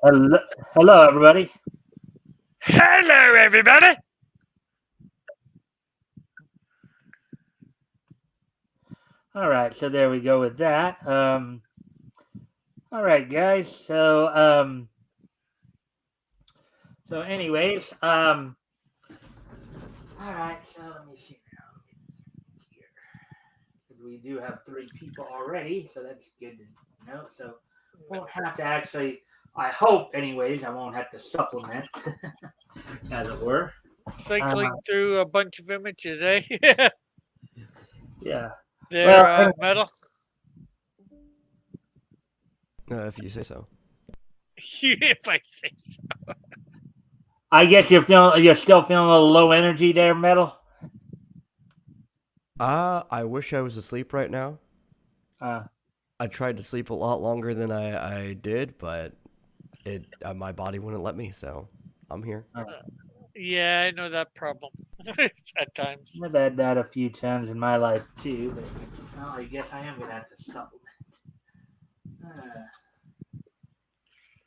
Hello, hello, everybody. Hello, everybody. All right, so there we go with that. All right, guys. Anyways, all right. So let me see now. Let me here. So we do have three people already, so that's good to know. So won't have to actually. I hope, anyways, I won't have to supplement, as it were. Cycling through a bunch of images, eh? Yeah. They're Well, metal. If you say so. If I say so. I guess you're still feeling a little low energy there, Metal. I wish I was asleep right now. Uh, I tried to sleep a lot longer than I did, but my body wouldn't let me, so I'm here. Yeah, I know that problem at times. I've had that a few times in my life too, but well, I guess I am gonna have to supplement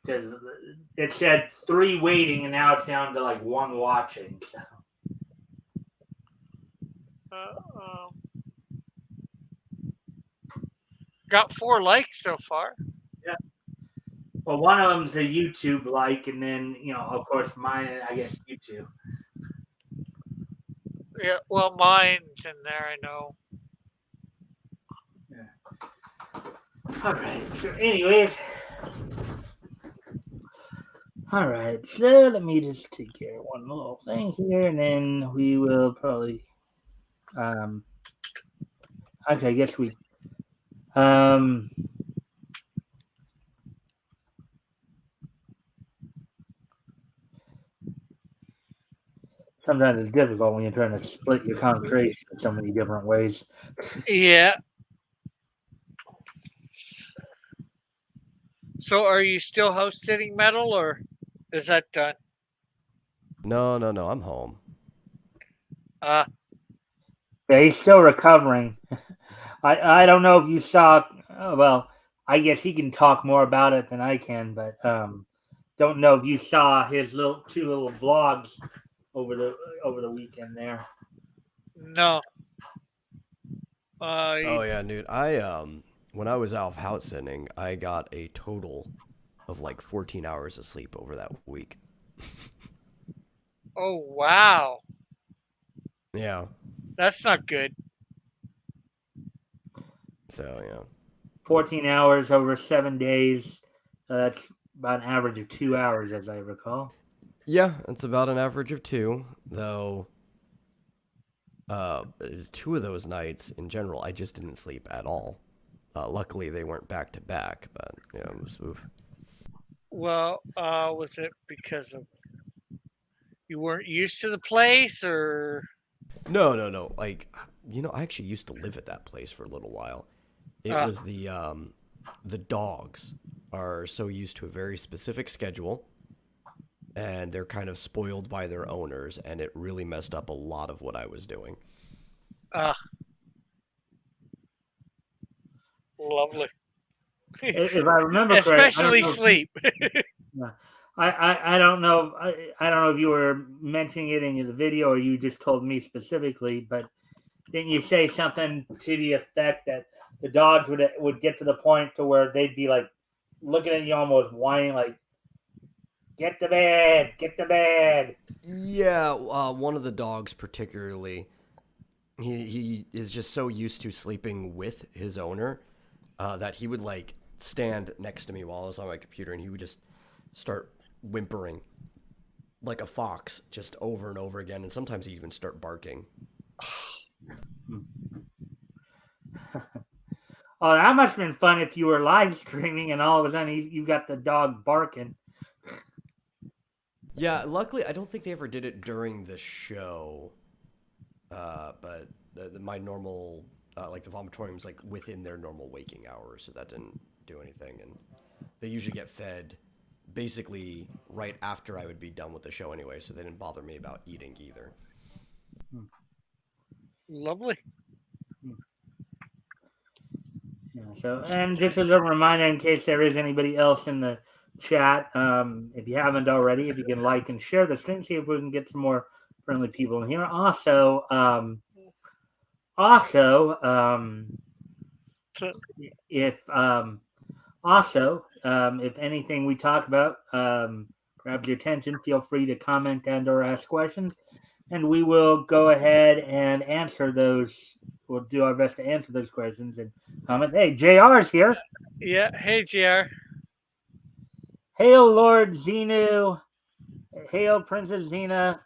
because it said 3 waiting and now it's down to like 1 watching. So. Uh, got 4 likes so far. Yeah. Well, one of them's a YouTube like, and then of course, mine. I guess YouTube. Yeah, well, mine's in there. I know. Yeah. All right. So, anyways. All right, so let me just take care of one little thing here, and then we will probably. Actually, I guess we. Um, Sometimes it's difficult when you're trying to split your concentration in so many different ways. Yeah. So, are you still house sitting metal, or is that done? No, I'm home. Uh, Yeah, he's still recovering. I don't know if you saw. Oh, well, I guess he can talk more about it than I can, but don't know if you saw his two little vlogs over the weekend there. no. Oh yeah, dude. When I was out house sitting, I got a total of like 14 hours of sleep over that week. Oh, wow. Yeah. That's not good. So yeah. 14 hours over 7 days. That's about an average of 2 hours, as I recall. Yeah, it's about an average of 2, though. 2 of those nights, in general, I just didn't sleep at all. Luckily, they weren't back to back, but yeah, it was oof. Well, was it because of you weren't used to the place, or? No. Like, I actually used to live at that place for a little while. It was the dogs are so used to a very specific schedule, and they're kind of spoiled by their owners, and it really messed up a lot of what I was doing. Lovely. If I remember correctly, Especially sleep. I don't know. I don't know if you were mentioning it in the video or you just told me specifically, but didn't you say something to the effect that the dogs would get to the point to where they'd be like looking at you almost whining like, "Get to bed, get to bed." Yeah, one of the dogs particularly, he is just so used to sleeping with his owner that he would like stand next to me while I was on my computer, and he would just start whimpering like a fox just over and over again, and sometimes he'd even start barking. Oh, that must have been fun if you were live streaming and all of a sudden you got the dog barking. Yeah, luckily I don't think they ever did it during the show, but my normal like the vomitorium's like within their normal waking hours, so that didn't do anything, and they usually get fed basically right after I would be done with the show anyway, so they didn't bother me about eating either. Lovely. Yeah, so, and just as a reminder, in case there is anybody else in the chat. If you haven't already, if you can like and share the stream, see if we can get some more friendly people in here. Also, So, if if anything we talk about grabs your attention, feel free to comment and/or ask questions, and we will go ahead and answer those. We'll do our best to answer those questions and comment. Hey, JR's here. yeah. Hey, JR. Hail, Lord Xenu. Hail, Princess Xena.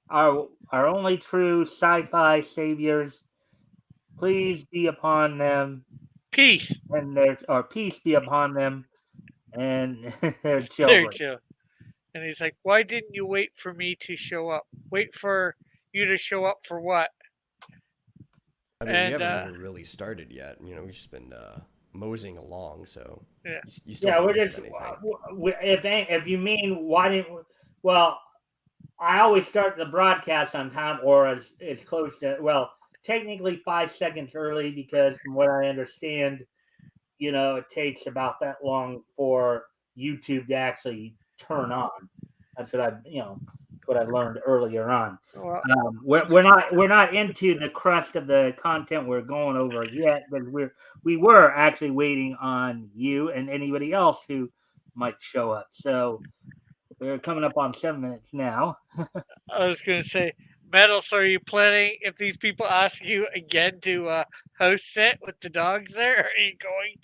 Our only true sci-fi saviors. Please be upon them, Peace. and peace be upon them and their There, children. Joe. And he's like, "Why didn't you wait for me to show up? Wait for you to show up for what?" I mean, we And haven't even really started yet. You know, we've just been moseying along, so yeah, you still Yeah, haven't we're missed just anything. if you mean why didn't well, I always start the broadcast on time or as close to technically 5 seconds early because from what I understand, it takes about that long for YouTube to actually turn on. That's what I learned earlier on. well, We're not into the crust of the content we're going over yet, but we were actually waiting on you and anybody else who might show up. So we're coming up on 7 minutes now. I was gonna say, Metal. So are you planning if these people ask you again to host it with the dogs there? Are you going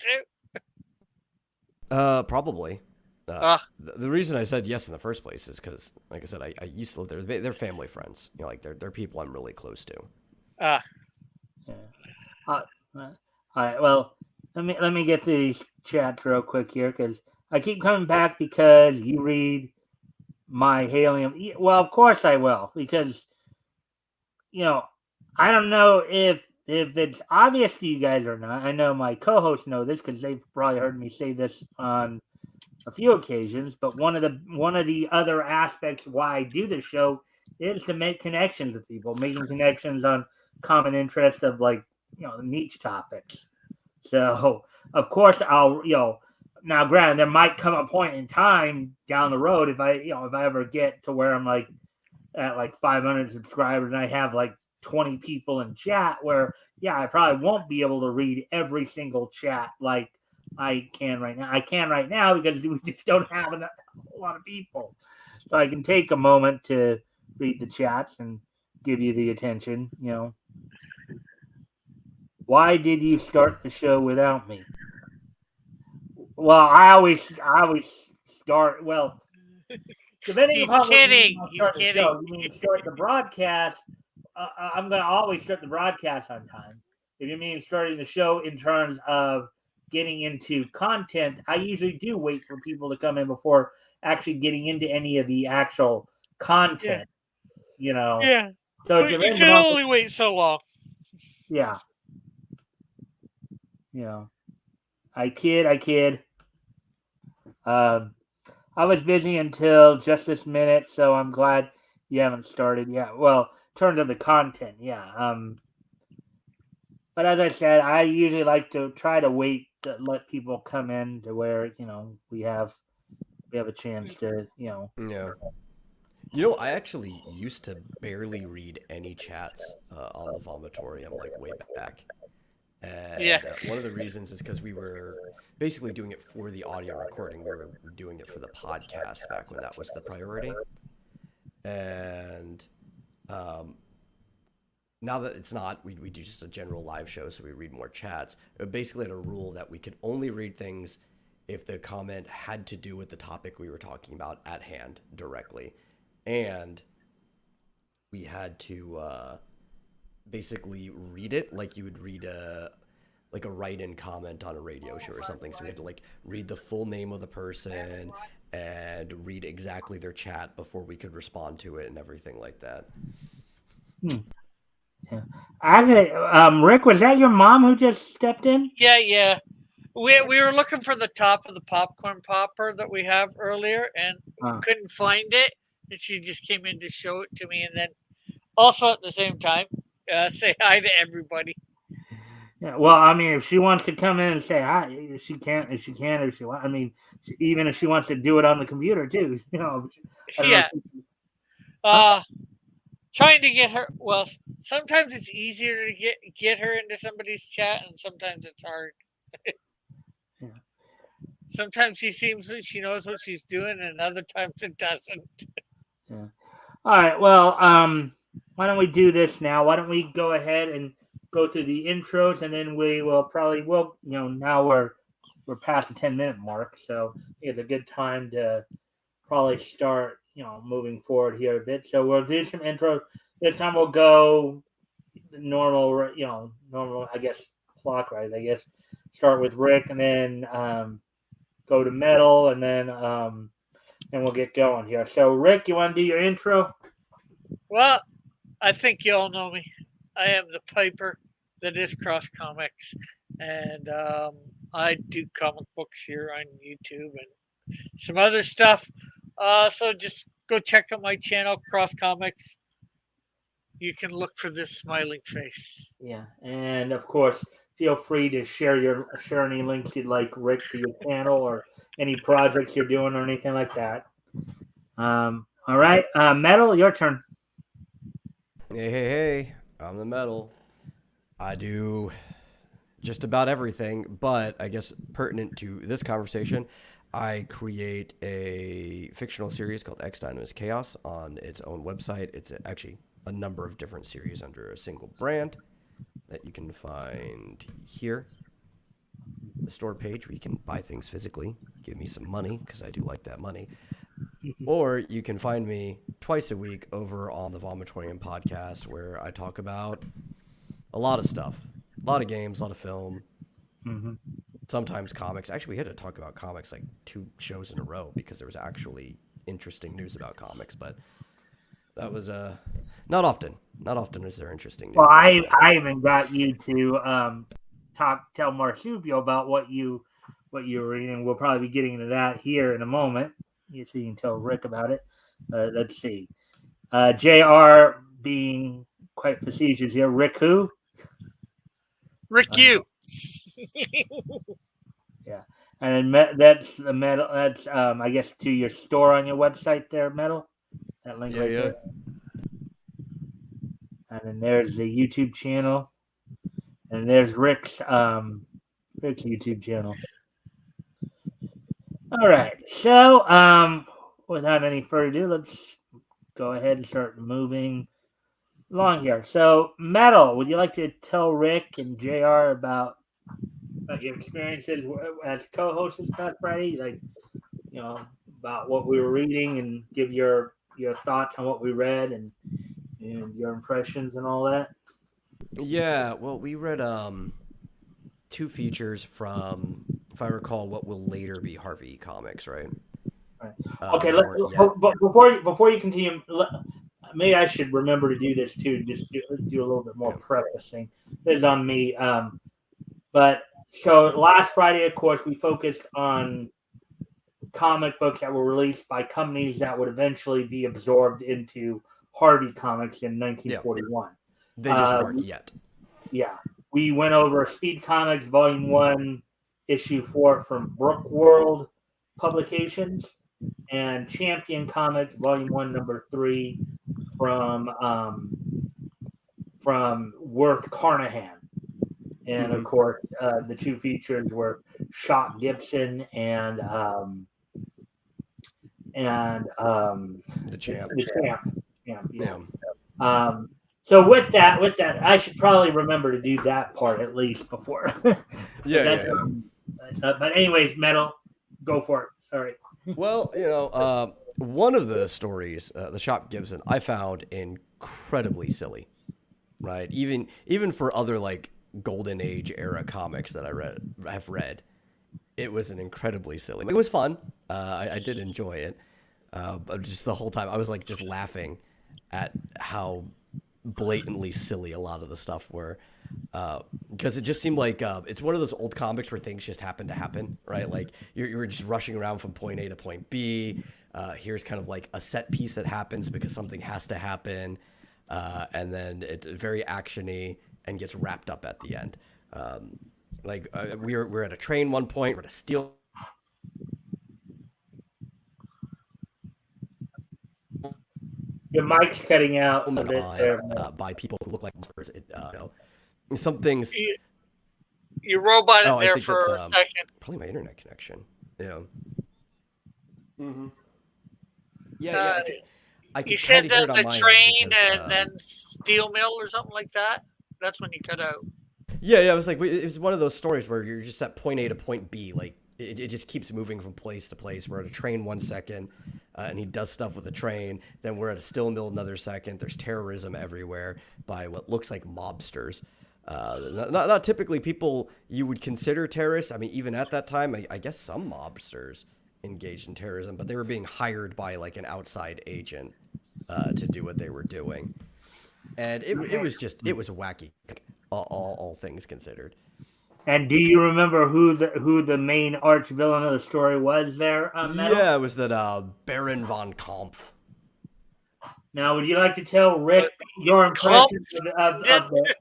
to? Probably. Ah, The reason I said yes in the first place is because, like I said, I used to live there. They're family friends. You know, like they're people I'm really close to. ah. Yeah. Uh, all right. Well, let me get these chats real quick here because I keep coming back because you read my helium. Well, of course I will because you know I don't know if it's obvious to you guys or not. I know my co-hosts know this because they've probably heard me say this on a few occasions. But one of the other aspects why I do the show is to make connections with people, making connections on common interest of niche topics. So of course I'll now granted there might come a point in time down the road if I ever get to where I'm like at like 500 subscribers and I have like 20 people in chat where I probably won't be able to read every single chat like I can right now. I can right now because we just don't have a whole lot of people. So I can take a moment to read the chats and give you the attention. Why did you start the show without me? Well, I always start. Well, depending He's upon what you mean kidding. by He's start the kidding. show, you mean start the broadcast. I'm going to always start the broadcast on time. If you mean starting the show in terms of getting into content, I usually do wait for people to come in before actually getting into any of the actual Yeah, content. yeah. So it But you depends can upon only wait so long. yeah, you know. I kid. Um, I was busy until just this minute, so I'm glad you haven't started yet. Well, in terms of the content, yeah. But as I said, I usually like to try to wait to let people come in to where we have a chance to Yeah. You know, I actually used to barely read any chats on the vomitorium, like way back. Yeah, And one of the reasons is because we were basically doing it for the audio recording. We were doing it for the podcast back when that was the priority. And um, now that it's not, we do just a general live show, so we read more chats. It basically had a rule that we could only read things if the comment had to do with the topic we were talking about at hand directly. And we had to basically read it like you would read a write-in comment on a radio show or something. So we had to like read the full name of the person and read exactly their chat before we could respond to it and everything like that. Hmm. Yeah. Rick, was that your mom who just stepped in? yeah. We were looking for the top of the popcorn popper that we have earlier and Huh. couldn't find it. And she just came in to show it to me. And then also at the same time, say hi to everybody. Yeah, well, I mean, if she wants to come in and say hi, if she can, if she can, if she wants, I mean, even if she wants to do it on the computer too, I don't know. Yeah. Uh, trying to get her. Well, sometimes it's easier to get her into somebody's chat, and sometimes it's hard. Yeah. Sometimes she seems that she knows what she's doing, and other times it doesn't. Yeah. All right. Well, why don't we do this now? Why don't we go ahead and go through the intros, and then we will probably now we're past the 10-minute mark, so it's a good time to probably start moving forward here a bit. So we'll do some intros. This time we'll go normal, normal, I guess, clockwise. I guess start with Rick, and then go to Metal, and then we'll get going here. So Rick, you want to do your intro? Well, I think you all know me. I am the Piper that is Cross Comics, and I do comic books here on YouTube and some other stuff. So just go check out my channel, Cross Comics. You can look for this smiling face. Yeah, and of course, feel free to share any links you'd like, Rick, to your channel or any projects you're doing or anything like that. All right, Metal, your turn. Hey, I'm the Metal. I do just about everything, but I guess pertinent to this conversation, I create a fictional series called X Dynamous Chaos on its own website. It's actually a number of different series under a single brand that you can find here. The store page where you can buy things physically, give me some money because I do like that money. Or you can find me twice a week over on the Vomitorium podcast where I talk about a lot of stuff. A lot of games, a lot of film, sometimes comics. Actually, we had to talk about comics like 2 shows in a row because there was actually interesting news about comics, but that was not often. Not often is there interesting news. Well, I even got you to tell Marsupio about what you were reading. We'll probably be getting into that here in a moment. So you can tell Rick about it. Let's see. JR being quite facetious here. Rick who? Rick, you. Yeah, and then that's the Metal. That's I guess to your store on your website there, Metal. That link right there. And then there's the YouTube channel, and there's Rick's YouTube channel. All right, so without any further ado, let's go ahead and start moving along here. So, Metal, would you like to tell Rick and JR about your experiences as co-hosts this past Friday? Like, about what we were reading, and give your thoughts on what we read and your impressions and all that. Yeah, well, we read 2 features from, if I recall, what will later be Harvey Comics, right? Right. Okay, but before you continue, maybe I should remember to do this too. Just do a little bit more prefacing. This is on me. But so last Friday, of course, we focused on comic books that were released by companies that would eventually be absorbed into Harvey Comics in 1941. They just weren't yet. Yeah. We went over Speed Comics Volume 1, Issue 4 from Brookworld Publications, and Champion Comics Volume 1, Number 3 from Worth Carnahan. And of course, the 2 features were Shock Gibson and the Champ. Yeah. So with that, I should probably remember to do that part at least before. But anyways, Metal, go for it. Sorry. Well, one of the stories, the Shock Gibson, I found incredibly silly, right? Even for other like Golden Age era comics that I've read, it was an incredibly silly. It was fun. I did enjoy it, but just the whole time I was like just laughing at how blatantly silly a lot of the stuff were, because it just seemed like it's one of those old comics where things just happen to happen, right? Like you're just rushing around from point A to point B. Here's kind of like a set piece that happens because something has to happen, and then it's very actiony and gets wrapped up at the end. We're at a train one point, we're at a steel. Your mic's cutting out a bit there. By people who look like monsters. Some things. You robot Oh, it there I think for that's a second. probably my internet connection. Yeah. Mm-hmm. I You could said kind of hear it that on the my end train because, and then steel mill or something like that. That's when you cut out. yeah, it was like it was one of those stories where you're just at point A to point B. Like it just keeps moving from place to place. We're at a train 1 second, and he does stuff with the train. Then we're at a steel mill another second. There's terrorism everywhere by what looks like mobsters. Not typically people you would consider terrorists. I mean, even at that time, I guess some mobsters engaged in terrorism, but they were being hired by like an outside agent to do what they were doing. And it was wacky, all things considered. And do you remember who the main arch villain of the story was there, Metal? Yeah, it was that Baron von Kampf. Now, would you like to tell Rick your impressions of the?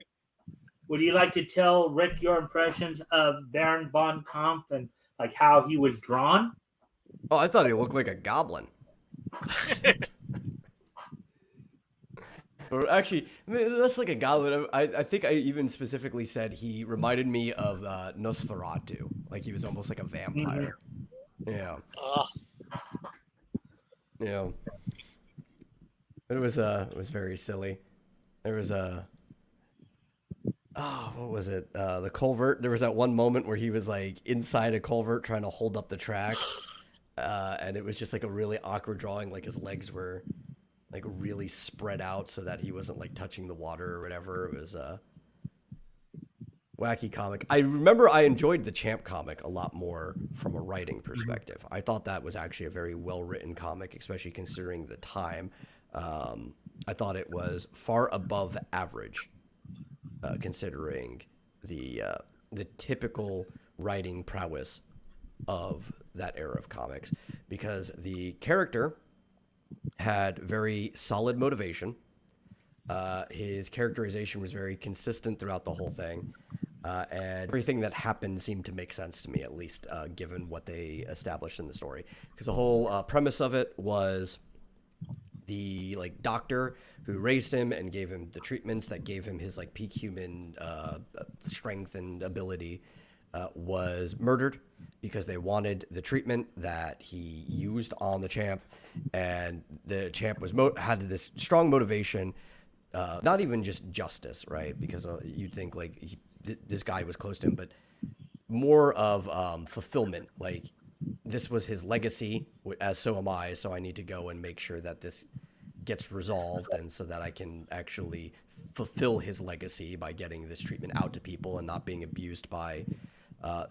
Would you like to tell Rick your impressions of Baron von Kampf and like how he was drawn? Oh, I thought he looked like a goblin. Or actually, that's like a goblin. I think I even specifically said he reminded me of Nosferatu. Like he was almost like a vampire. Mm-hmm. Yeah. Yeah. It was very silly. There was what was it? The culvert. There was that one moment where he was like inside a culvert trying to hold up the track. And it was just like a really awkward drawing. Like his legs were like really spread out so that he wasn't like touching the water or whatever. It was a wacky comic. I remember I enjoyed the Champ comic a lot more from a writing perspective. I thought that was actually a very well written comic, especially considering the time. I thought it was far above average, considering the typical writing prowess of that era of comics, because the character had very solid motivation. His characterization was very consistent throughout the whole thing, and everything that happened seemed to make sense to me, at least given what they established in the story. Because the whole premise of it was the like doctor who raised him and gave him the treatments that gave him his like peak human strength and ability was murdered because they wanted the treatment that he used on the Champ, and the Champ was had this strong motivation, not even just justice, right? Because you'd think like this guy was close to him, but more of fulfillment. Like this was his legacy, as so am I. So I need to go and make sure that this gets resolved, and so that I can actually fulfill his legacy by getting this treatment out to people and not being abused by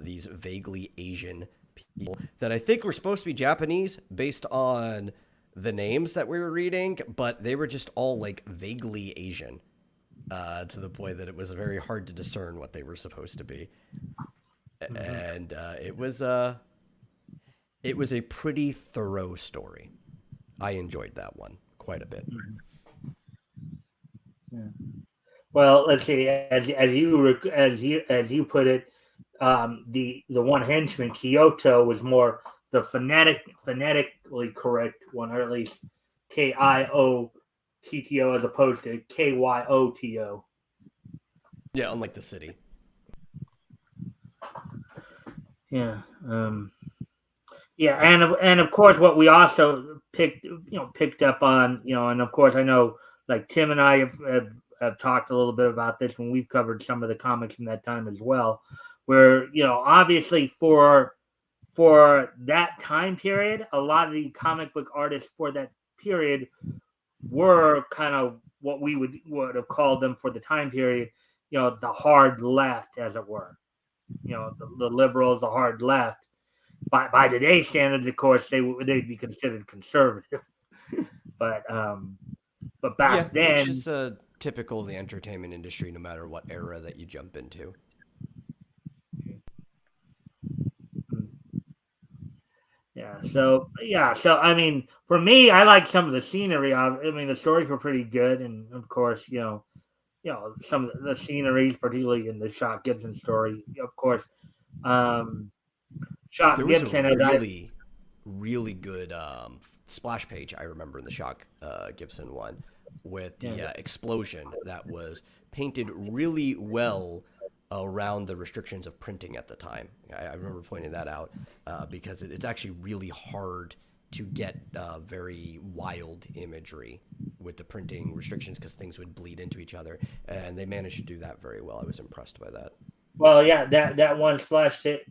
these vaguely Asian people that I think were supposed to be Japanese based on the names that we were reading, but they were just all like vaguely Asian to the point that it was very hard to discern what they were supposed to be. Mm-hmm. And it was a pretty thorough story. I enjoyed that one quite a bit. Yeah. Well, let's see. As you put it, the one henchman, Kyoto, was more the phonetically correct one, or at least Kiotto as opposed to Kyoto. Yeah, unlike the city. Yeah. Yeah, and of course, what we also picked up on, and of course, I know like Tim and I have talked a little bit about this when we've covered some of the comics from that time as well, where obviously for that time period, a lot of the comic book artists for that period were kind of what we would have called them for the time period, the hard left, as it were, the liberals, the hard left. By today's standards, of course, they'd be considered conservative, but back then, it's just typical of the entertainment industry, no matter what era that you jump into. So I mean, for me, I like some of the scenery. I mean, the stories were pretty good, and of course, some of the sceneries, particularly in the Shock Gibson story, of course. Shock There was a Gibson, as I really good splash page I remember in the Shock Gibson one with the yeah, explosion that was painted really well around the restrictions of printing at the time. I remember pointing that out because it's actually really hard to get very wild imagery with the printing restrictions because things would bleed into each other, and they managed to do that very well. I was impressed by that. well, yeah, that one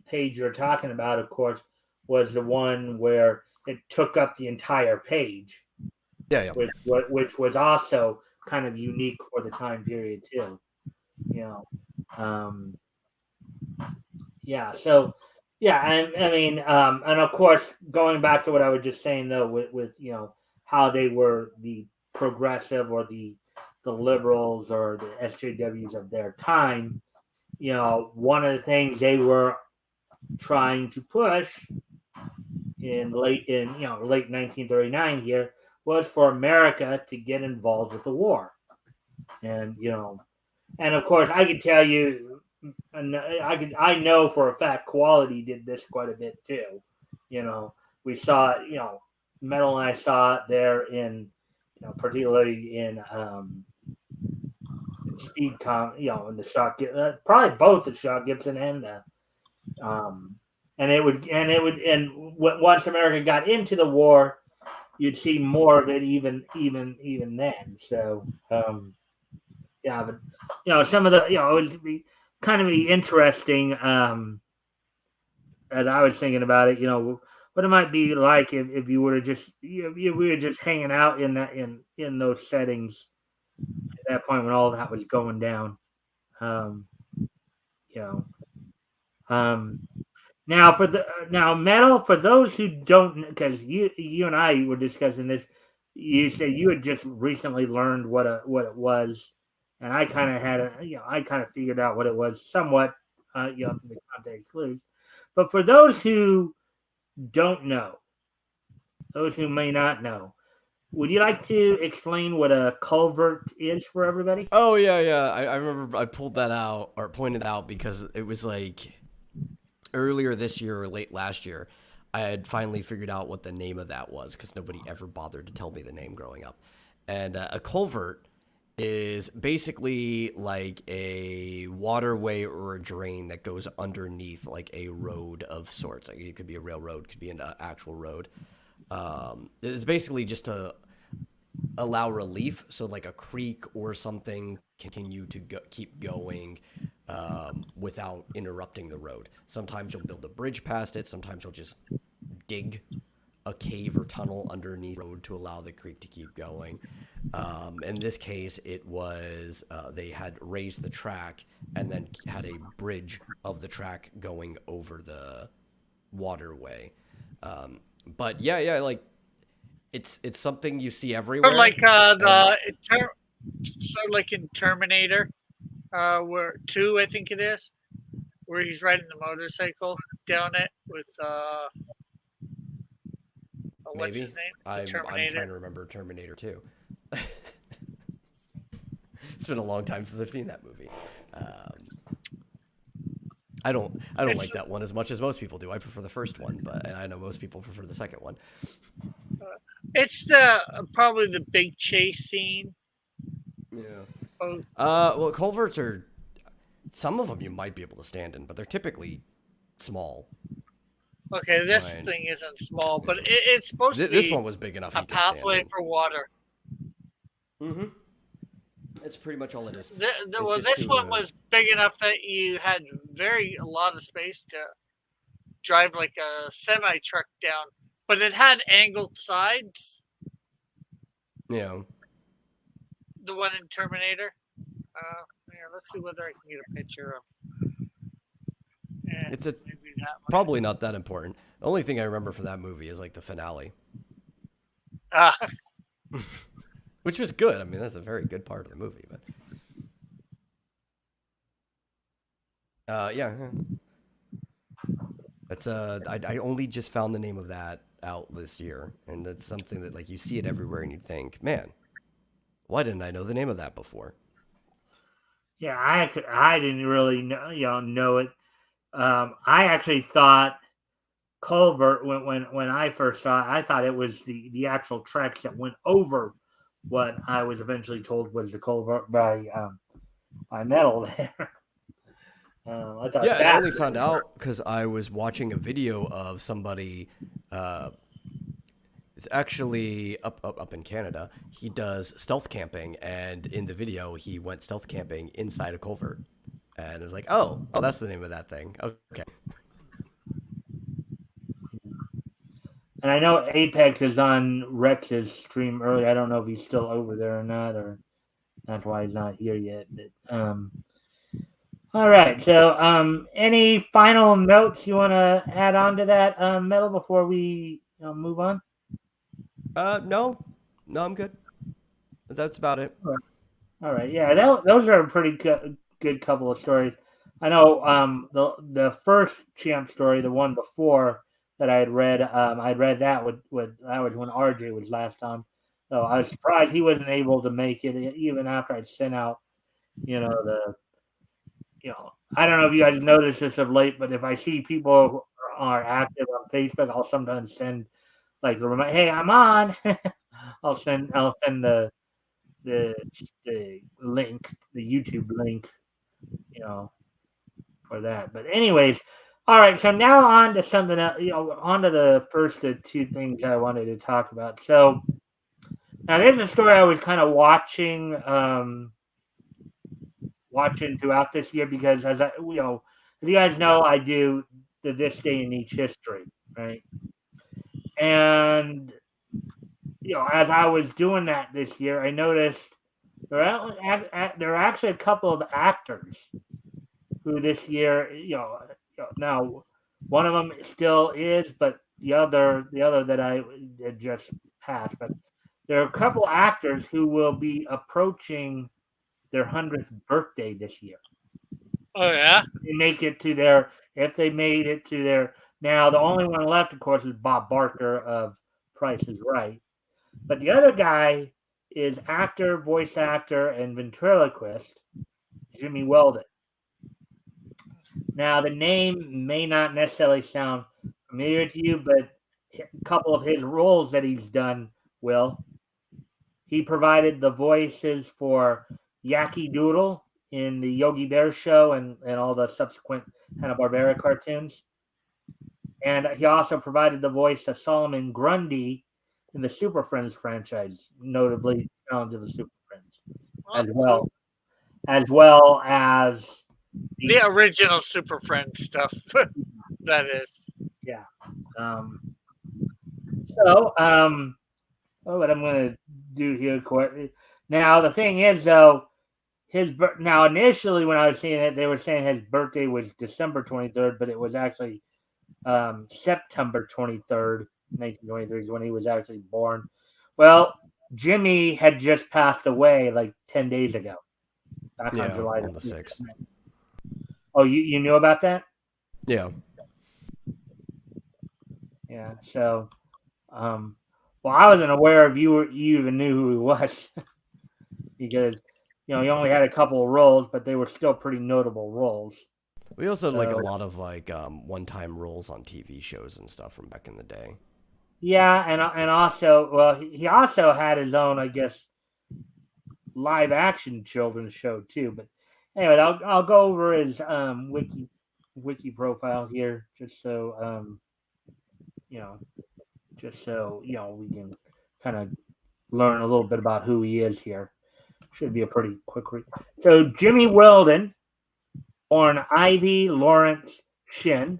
page you're talking about, of course, was the one where it took up the entire page, Yeah, yeah. which was also kind of unique for the time period too. You know, um, yeah. So, yeah, and I mean, and of course, going back to what I was just saying though, with how they were the progressive or the liberals or the SJWs of their time. One of the things they were trying to push in late 1939 here was for America to get involved with the war, and and of course I can tell you, and I know for a fact Quality did this quite a bit too. We saw it. Metal and I saw it there in particularly in Speedcom, in the Shock, probably both the Shock Gibson and the um, and once America got into the war, you'd see more of it even then. So yeah, but some of the it would be kind of be interesting as I was thinking about it. What it might be like if you were to just if we were just hanging out in those settings at that point when all that was going down. Um, you know. Um, now metal for those who don't, because you and I were discussing this. You said you had just recently learned what it was, and I kind of had I kind of figured out what it was somewhat, from the context clues. But for those who don't know, those who may not know, would you like to explain what a culvert is for everybody? Oh yeah, yeah. I remember I pulled that out or pointed out because it was like earlier this year or late last year. I had finally figured out what the name of that was because nobody ever bothered to tell me the name growing up. And a culvert is basically like a waterway or a drain that goes underneath like a road of sorts. Like it could be a railroad, could be an actual road. It's basically just to allow relief, so like a creek or something continue to keep going without interrupting the road. Sometimes you'll build a bridge past it. Sometimes you'll just dig a cave or tunnel underneath the road to allow the creek to keep going. In this case, it was they had raised the track and then had a bridge of the track going over the waterway. But yeah, like it's something you see everywhere. Or like sort of like in Terminator, where 2, I think it is, where he's riding the motorcycle down it with what's Maybe his name? The I'm Terminator. trying to remember Terminator 2. It's been a long time since I've seen that movie. I don't like that one as much as most people do. I prefer the first one, and I know most people prefer the second one. It's the probably the big chase scene. Yeah. Oh, Well, culverts are some of them you might be able to stand in, but they're typically small. okay, this thing isn't small, but it's supposed to be. This one was big enough. A pathway for water. Mm-hmm. That's pretty much all it is. Well, this one was big enough that you had a lot of space to drive like a semi truck down, but it had angled sides. Yeah. The one in Terminator. Let's see whether I can get a picture of. It's probably not that important. The only thing I remember for that movie is like the finale. Which was good. I mean, that's a very good part of the movie, but yeah. That's I only just found the name of that out this year, and that's something that like you see it everywhere, and you think, man, why didn't I know the name of that before? Yeah, I didn't really know it. I actually thought culvert when I first saw it, I thought it was the actual tracks that went over what I was eventually told was the culvert by metal there. I thought Yeah, and I that. only found out because I was watching a video of somebody. It's actually up in Canada. He does stealth camping, and in the video, he went stealth camping inside a culvert, and it was like, oh, that's the name of that thing. Okay. And I know Apex is on Rex's stream early. I don't know if he's still over there or not, or that's why he's not here yet. But all right. So, any final notes you want to add on to that, Metal, before we move on? No, I'm good. That's about it. All right. Yeah, those are a pretty good couple of stories. I know the first champ story, the one before that I'd read that with that was when RJ was last on. So I was surprised he wasn't able to make it even after I'd sent out, the I don't know if you guys noticed this of late, but if I see people who are active on Facebook, I'll sometimes send like the reminder, hey, I'm on. I'll send the the link, the YouTube link, you know, for that. But anyways, all right. So now on to something else. On to the first of two things I wanted to talk about. So now there's a story I was kind of watching throughout this year because as as you guys know, I do the this day in each history, right? And as I was doing that this year, I noticed there are actually a couple of actors who this year, now one of them still is, but the other that I had just passed. But there are a couple actors who will be approaching their 100th birthday this year. Oh yeah. If they made it to their now the only one left, of course, is Bob Barker of Price is Right. But the other guy is actor, voice actor, and ventriloquist Jimmy Weldon. Now, the name may not necessarily sound familiar to you, but a couple of his roles that he's done, he provided the voices for Yaki Doodle in the Yogi Bear show and all the subsequent Hanna-Barbera cartoons. And he also provided the voice of Solomon Grundy in the Super Friends franchise, notably Challenge of the Super Friends, Oh, well cool. as well as The original Super Friends stuff. That is. yeah. So, what I'm going to do here, now the thing is though, now initially when I was seeing it, they were saying his birthday was December 23rd, but it was actually September 23rd, 1923 is when he was actually born. Well, Jimmy had just passed away like 10 days ago, back on July on the 6th. Oh, you knew about that? Yeah. Yeah. So, well, I wasn't aware of you even knew who he was because he only had a couple of roles, but they were still pretty notable roles. We also had like a lot of like one-time roles on TV shows and stuff from back in the day. Yeah, and also, well, he also had his own, I guess, live action children's show too. But anyway, I'll go over his wiki profile here just so we can kind of learn a little bit about who he is here. Should be a pretty quick read. So Jimmy Weldon, born Ivy Lawrence Shin,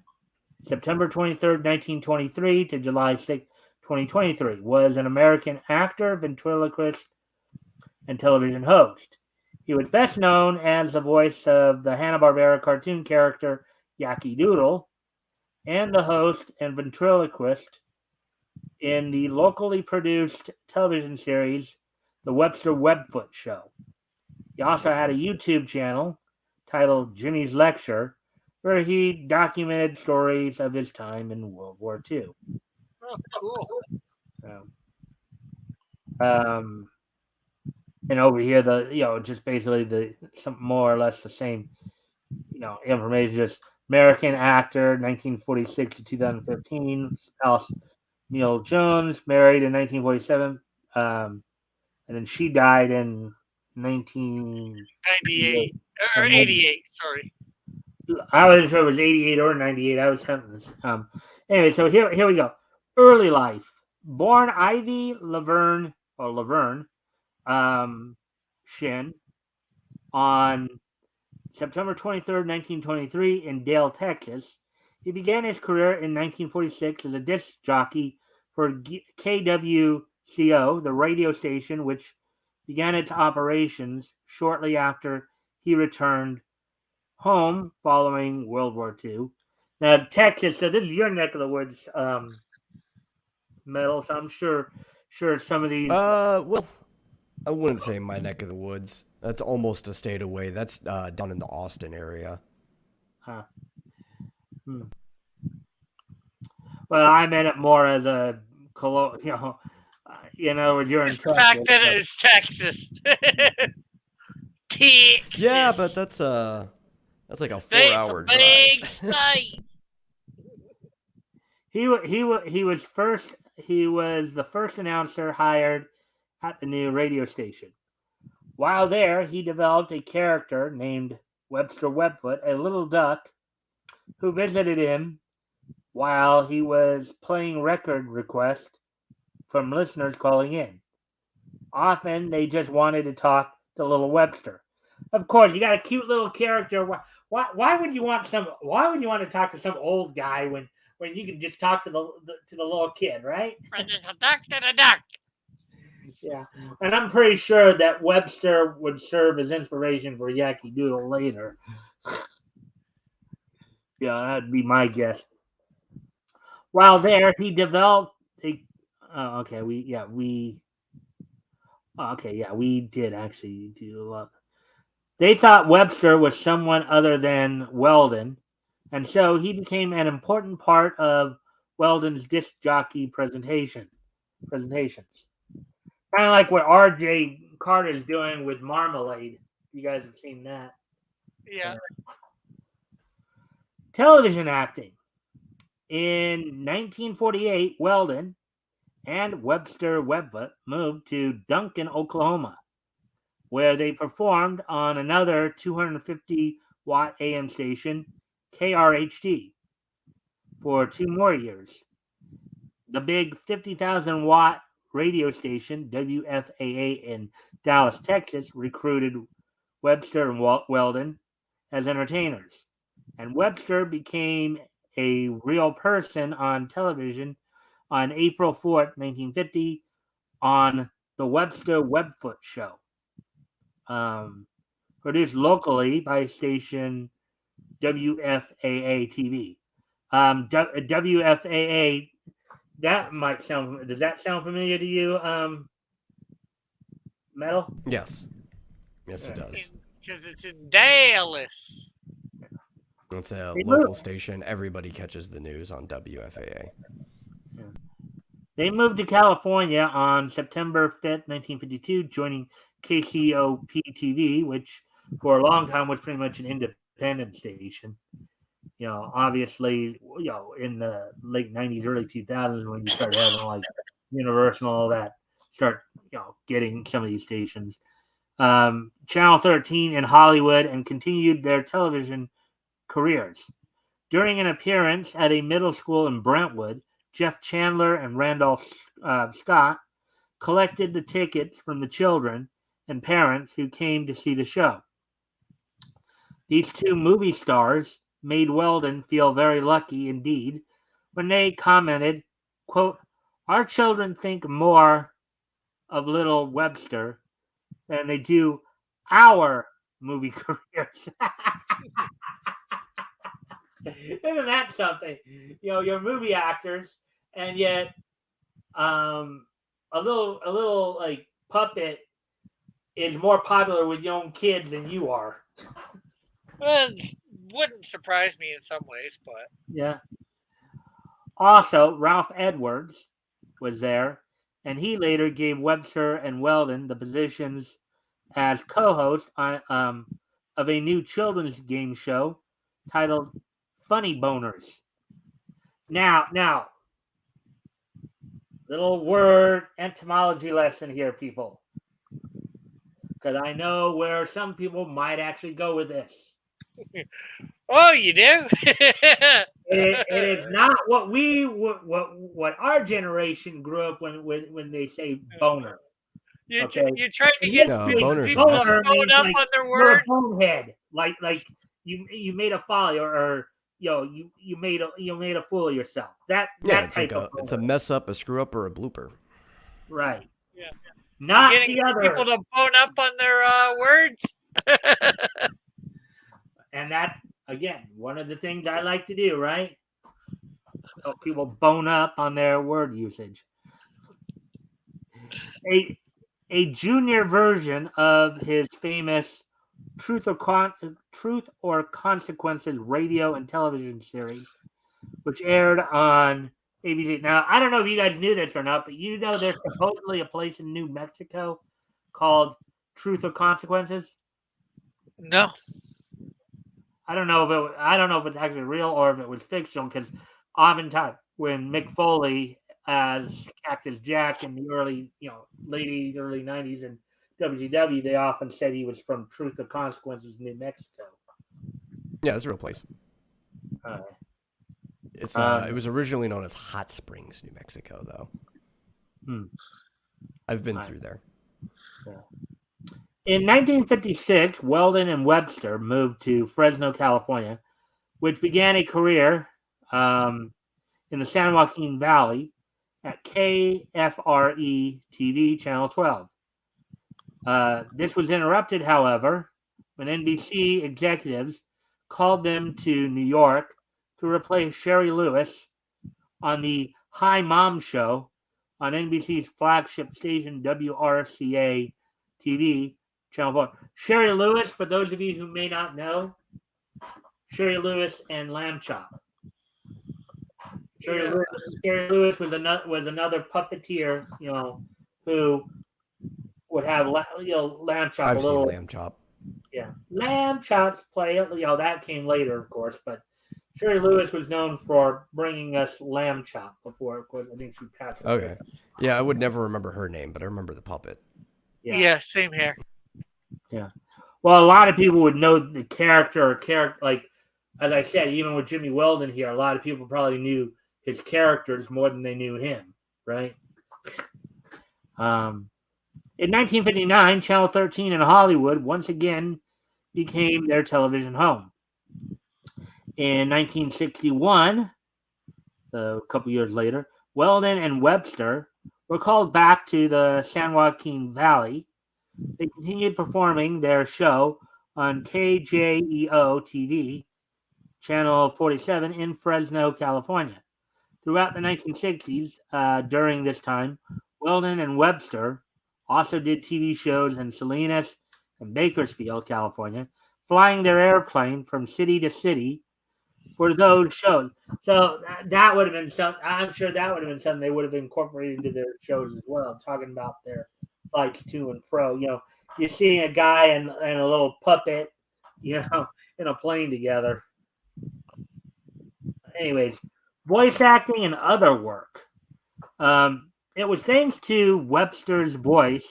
September 23rd, 1923 to July 6th, 2023, was an American actor, ventriloquist, and television host. He was best known as the voice of the Hanna-Barbera cartoon character Yaki Doodle and the host and ventriloquist in the locally produced television series The Webster Webfoot Show. He also had a YouTube channel titled Jimmy's Lecture, where he documented stories of his time in World War II. Oh, cool. So, And over here, just basically some more or less the same, information. Just American actor, 1946 to 2015. Spouse Neil Jones, married in 1947, and then she died in 1988. 98 or 88. Sorry. I wasn't sure it was 88 or 98. I was having this. Anyway, so here we go. Early life. Born Ivy Laverne Shin on September 23rd, 1923 in Dale, Texas. He began his career in 1946 as a disc jockey for KWCO, the radio station which began its operations shortly after he returned home following World War II. Now, Texas, so this is your neck of the woods, Metal, so I'm sure some of these... Well, I wouldn't say my neck of the woods. That's almost a state away. That's down in the Austin area. Huh. Well, I meant it more as a, you're in Just the fact that it is Texas. Texas. Yeah, but that's like a 4-hour drive. Big state. He was the first announcer hired at the new radio station. While there, he developed a character named Webster Webfoot, a little duck, who visited him while he was playing record requests from listeners calling in. Often, they just wanted to talk to little Webster. Of course, you got a cute little character. Why would you want to talk to some old guy when you can just talk to the little kid, right? And it's a duck to the duck. Yeah, and I'm pretty sure that Webster would serve as inspiration for Yankee Doodle later. Yeah, that'd be my guess. While there, he developed a. We did actually do a lot. They thought Webster was someone other than Weldon, and so he became an important part of Weldon's disc jockey presentations. Kind of like what R.J. Carter's doing with Marmalade. You guys have seen that. Yeah. Television acting. In 1948, Weldon and Webster Webfoot moved to Duncan, Oklahoma, where they performed on another 250-watt AM station, KRHD, for 2 more years. The big 50,000-watt radio station, WFAA in Dallas, Texas, recruited Webster and Weldon as entertainers. And Webster became a real person on television on April 4th, 1950, on the Webster Webfoot Show. Produced locally by station WFAA TV. WFAA, does that sound familiar to you, Metal? Yes, it does. Because it's in Dallas. It's a local station. Everybody catches the news on WFAA. Yeah. They moved to California on September 5th, 1952, joining KCOP-TV, which for a long time was pretty much an independent station. Obviously, in the late 90s, early 2000s, when you started having like Universal and all that, start, getting some of these stations. Channel 13 in Hollywood, and continued their television careers. During an appearance at a middle school in Brentwood, Jeff Chandler and Randolph Scott collected the tickets from the children and parents who came to see the show. These 2 movie stars made Weldon feel very lucky indeed when they commented, quote, "Our children think more of little Webster than they do our movie careers." Isn't that something? You're movie actors, and yet a little like puppet is more popular with young kids than you are. Well, it wouldn't surprise me in some ways, but yeah. Also, Ralph Edwards was there, and he later gave Webster and Weldon the positions as co-host of a new children's game show titled Funny Boners. Now, little word etymology lesson here, people, because I know where some people might actually go with this. Oh, you do? It is not what our generation grew up when they say boner. Okay, You're trying to in get this No, case, boners people are to messed up. bone means up like on their you're a word. bonehead, like you made a folly or you made a fool of yourself. That Yeah, type of it's a boner, mess up, a screw up, or a blooper. right? Yeah. You're Not getting the people other, to bone up on their words. and that again, one of the things I like to do, right? Help people bone up on their word usage. A a junior version of his famous Truth or Consequences radio and television series, which aired on ABC. Now, I don't know if you guys knew this or not, but you know there's supposedly a place in New Mexico called Truth or Consequences. No. I don't know if it's actually real or if it was fictional, because oftentimes when Mick Foley as Cactus Jack in the early 90s in WCW, they often said he was from Truth or Consequences, New Mexico. Yeah, it's a real place. Uh, It was originally known as Hot Springs, New Mexico, though. I've been through there. Yeah. In 1956, Weldon and Webster moved to Fresno, California, which began a career in the San Joaquin Valley at KFRE TV Channel 12. This was interrupted, however, when NBC executives called them to New York to replace Sherry Lewis on the Hi Mom Show on NBC's flagship station WRCA TV Channel 4. Sherry Lewis, for those of you who may not know, Sherry Lewis and Lamb Chop. Sherry Lewis was another puppeteer, who would have Lamb Chop. I've seen Lamb Chop. Yeah, Lamb Chop's play. That came later, of course, but Sherry Lewis was known for bringing us Lamb Chop before, of course. I think she passed away. Okay. Yeah, I would never remember her name, but I remember the puppet. Yeah, same here. Yeah. Well, a lot of people would know the character, like, as I said, even with Jimmy Weldon here, a lot of people probably knew his characters more than they knew him, right? In 1959, Channel 13 in Hollywood once again became their television home. In 1961, a couple years later, Weldon and Webster were called back to the San Joaquin Valley. They continued performing their show on KJEO TV, Channel 47 in Fresno, California. Throughout the 1960s, during this time, Weldon and Webster also did TV shows in Salinas and Bakersfield, California, flying their airplane from city to city for those shows. So that would have been something. I'm sure that would have been something they would have incorporated into their shows as well, talking about their flights to and fro. You're seeing a guy and a little puppet, in a plane together. Anyways, voice acting and other work. It was thanks to Webster's voice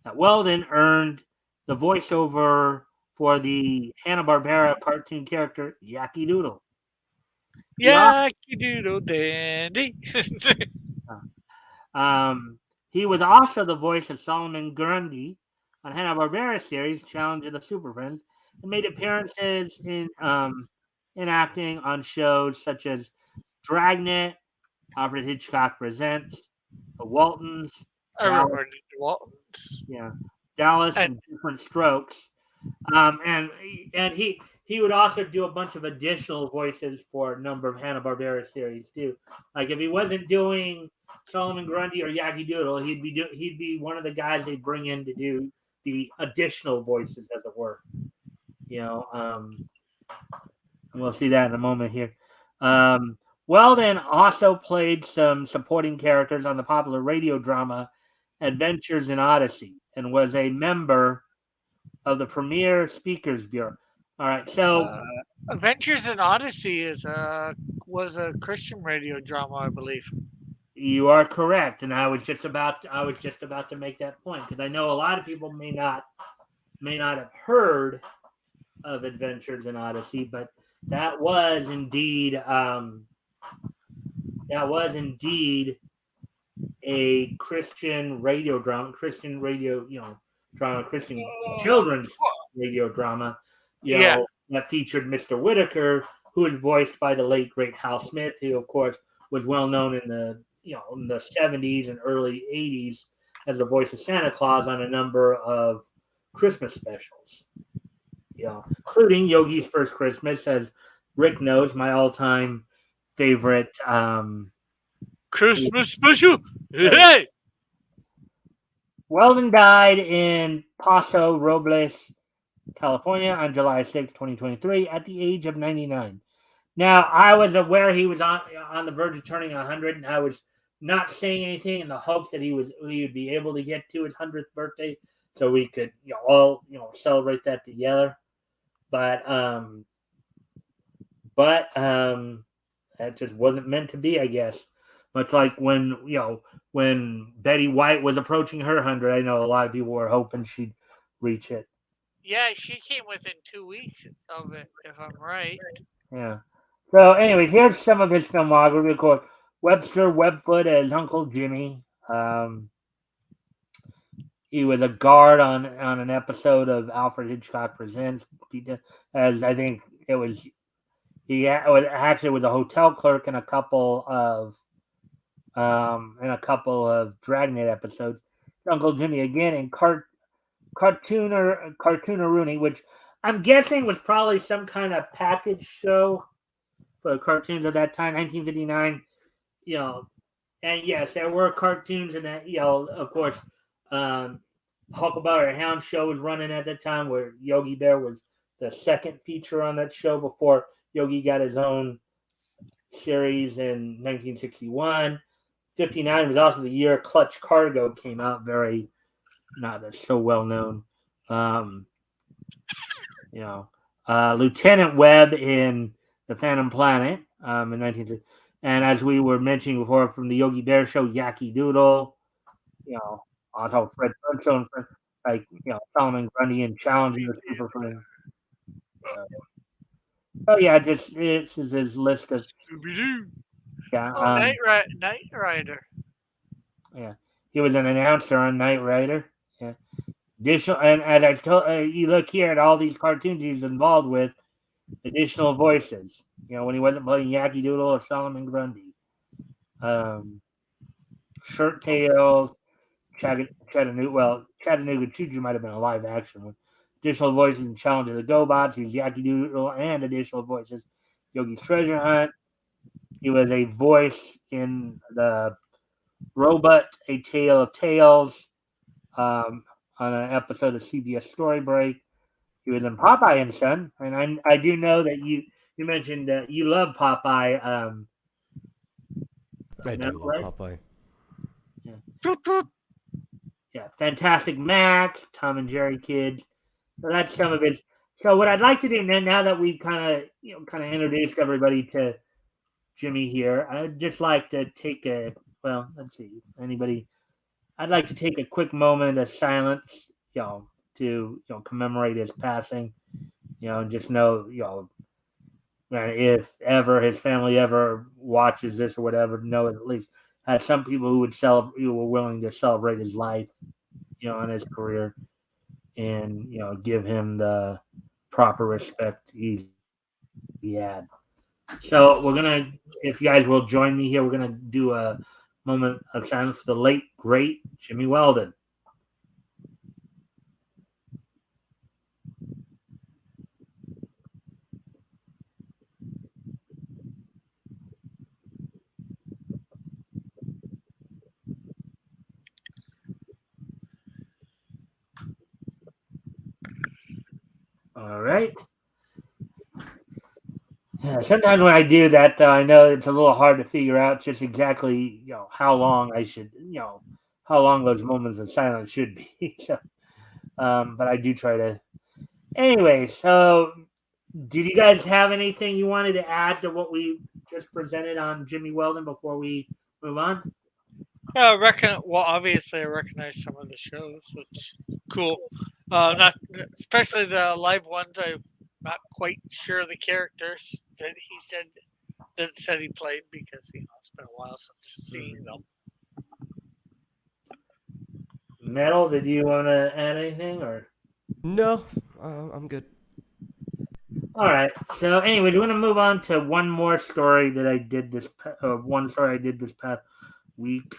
that Weldon earned the voiceover for the Hanna-Barbera cartoon character Yankee Doodle. Yankee Doodle Dandy. He was also the voice of Solomon Grundy on Hanna-Barbera series Challenge of the Super Friends, and made appearances in acting on shows such as Dragnet, Alfred Hitchcock Presents, The Waltons, I remember the Waltons. Dallas, and Different Strokes. And he would also do a bunch of additional voices for a number of Hanna-Barbera series too. Like if he wasn't doing Solomon Grundy or Yankee Doodle, he'd be one of the guys they bring in to do the additional voices, as it were. And we'll see that in a moment here. Weldon also played some supporting characters on the popular radio drama Adventures in Odyssey, and was a member of the Premier Speakers Bureau. All right, so Adventures in Odyssey was a Christian radio drama, I believe. you are correct, and I was just about to make that point because I know a lot of people may not have heard of Adventures in Odyssey, but that was indeed a Christian radio drama, Christian children's radio drama, Yeah. that featured Mr. Whitaker, who was voiced by the late great Hal Smith, who of course was well known in the 70s and early 80s as the voice of Santa Claus on a number of Christmas specials. Including Yogi's First Christmas, as Rick knows, my all-time favorite Christmas special. Hey! Weldon died in Paso Robles, California on July 6, 2023 at the age of 99. Now, I was aware he was on the verge of turning 100, and I was not saying anything in the hopes that he would be able to get to his 100th birthday so we could all celebrate that together. But that just wasn't meant to be, I guess. Much like when Betty White was approaching her 100, I know a lot of people were hoping she'd reach it. Yeah, she came within 2 weeks of it, if I'm right. Yeah. So, anyways, here's some of his filmography. Of course, Webster Webfoot as Uncle Jimmy. He was a guard on an episode of Alfred Hitchcock Presents, as I think it was. He actually was a hotel clerk in a couple of Dragnet episodes. Uncle Jimmy again in Cartooner-Rooney, which I'm guessing was probably some kind of package show for cartoons at that time, 1959. And yes, there were cartoons in that. Of course, Huckleberry Hound show was running at that time, where Yogi Bear was the second feature on that show before Yogi got his own series in 1961. 59 was also the year Clutch Cargo came out, very not so well known. Lieutenant Webb in The Phantom Planet in 1960. And as we were mentioning before, from the Yogi Bear show, Yankee Doodle, also Fred Flintstone, Solomon Grundy and Challenging the Super Friends. This is his list of. Yeah. Knight Rider. Yeah, he was an announcer on Knight Rider. Yeah. Additional, and as I told you, look here at all these cartoons he was involved with. Additional voices. When he wasn't playing Yankee Doodle or Solomon Grundy. Shirt Tails, Chattanooga Choo Choo might have been a live action one. Additional voices in Challenge of the GoBots. He was Yankee Doodle, and additional voices Yogi's Treasure Hunt. He was a voice in the Robot, A Tale of Tales, on an episode of CBS Story Break. He was in Popeye and Son, and I do know that you mentioned that you love Popeye. I do love Popeye. Yeah, Fantastic Max, Tom and Jerry Kids. So that's some of it. So what I'd like to do now that we've kind of introduced everybody to Jimmy here, I'd just like to take let's see, anybody. I'd like to take a quick moment of silence, to commemorate his passing, and just know, if ever his family ever watches this or whatever, know at least had some people who were willing to celebrate his life, and his career, and give him the proper respect he had. So we're gonna, if you guys will join me here, we're gonna do a moment of silence for the late great Jimmy Weldon. All right. Yeah, sometimes when I do that, I know it's a little hard to figure out just exactly, how long I should, how long those moments of silence should be. So, but I do try to Anyway, so did you guys have anything you wanted to add to what we just presented on Jimmy Weldon before we move on? Yeah, well, obviously, I recognize some of the shows, which is cool. Not especially the live ones. I'm not quite sure of the characters that said he played because it's been a while since seeing them. Metal, did you want to add anything or? No, I'm good. All right. So anyway, do you want to move on to one more story that I did one story I did this past week?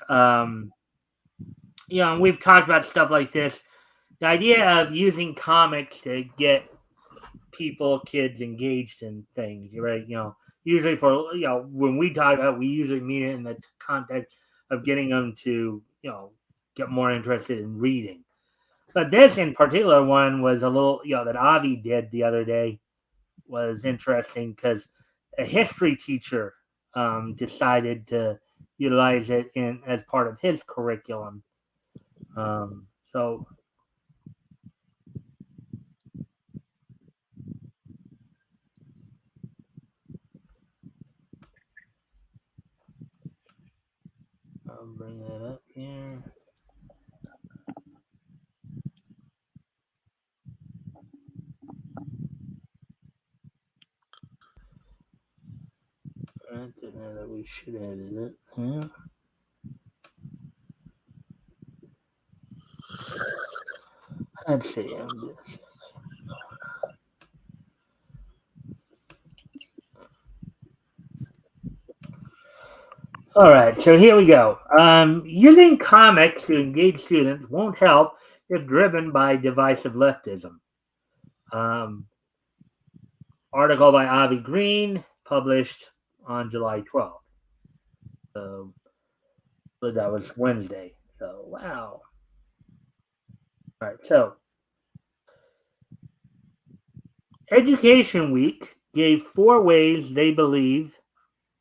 We've talked about stuff like this. The idea of using comics to get kids engaged in things, right? Usually for when we talk about, we usually mean it in the context of getting them to get more interested in reading. But this in particular one was a little that Avi did the other day was interesting because a history teacher decided to utilize it in as part of his curriculum. So I'll bring that up here. Right, that we should edit it. Yeah. Let's see. All right, so here we go. Using comics to engage students won't help if driven by divisive leftism. Article by Avi Green, published on July 12th. So that was Wednesday. So wow. All right, so Education Week gave 4 ways they believe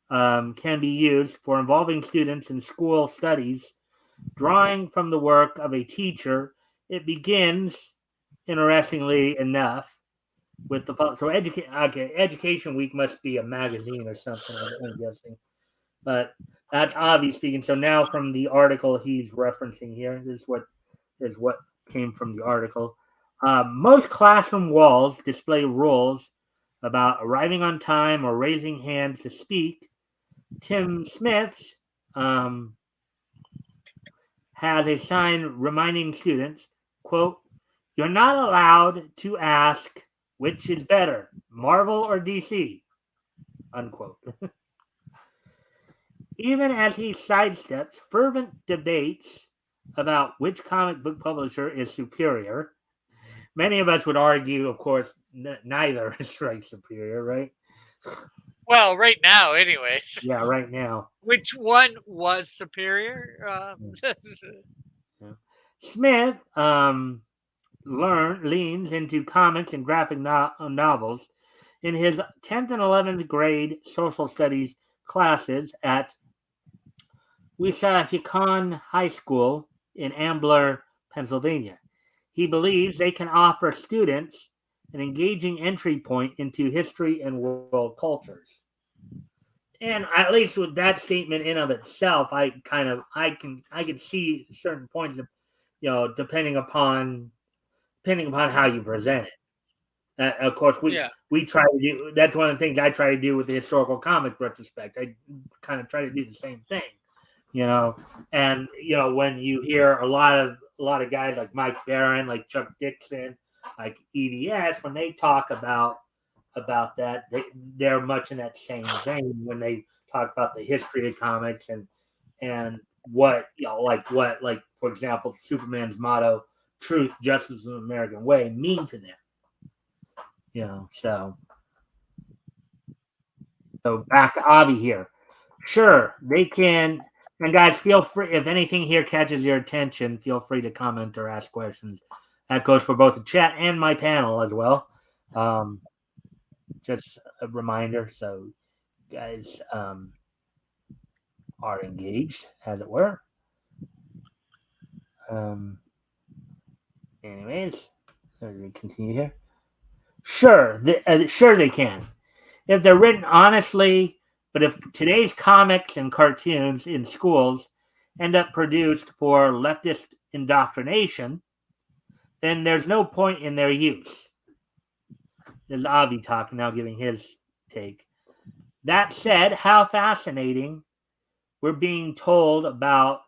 can be used for involving students in school studies. Drawing from the work of a teacher, it begins, interestingly enough, with the so Education Week must be a magazine or something. I'm guessing, but that's Avi speaking. So now from the article he's referencing here, this is what came from the article. Most classroom walls display rules about arriving on time or raising hands to speak. Tim Smith's has a sign reminding students, quote, "You're not allowed to ask which is better, Marvel or DC," unquote. Even as he sidesteps fervent debates about which comic book publisher is superior, many of us would argue, of course, neither is right superior, right? Well, right now, anyways. Yeah, right now. Which one was superior? Yeah. Smith leans into comics and graphic novels in his 10th and 11th grade social studies classes at Wissahickon High School in Ambler, Pennsylvania. He believes they can offer students an engaging entry point into history and world cultures. And at least with that statement in of itself, I can see certain points of, depending upon how you present it. Of course, Yeah. we try to do. That's one of the things I try to do with the historical comic retrospect. I kind of try to do the same thing, And when you hear a lot of guys like Mike Barron, like Chuck Dixon, like EDS, when they talk about that, they're much in that same vein when they talk about the history of comics and what like for example, Superman's motto, "Truth, Justice, and the American Way," mean to them. So back to Avi here. Sure, they can. And guys, feel free if anything here catches your attention, feel free to comment or ask questions. That goes for both the chat and my panel as well. Just a reminder, so guys are engaged, as it were. Anyways, let me continue here. Sure they can. If they're written honestly, but if today's comics and cartoons in schools end up produced for leftist indoctrination, then there's no point in their use. There's Avi talking now, giving his take. That said, how fascinating we're being told about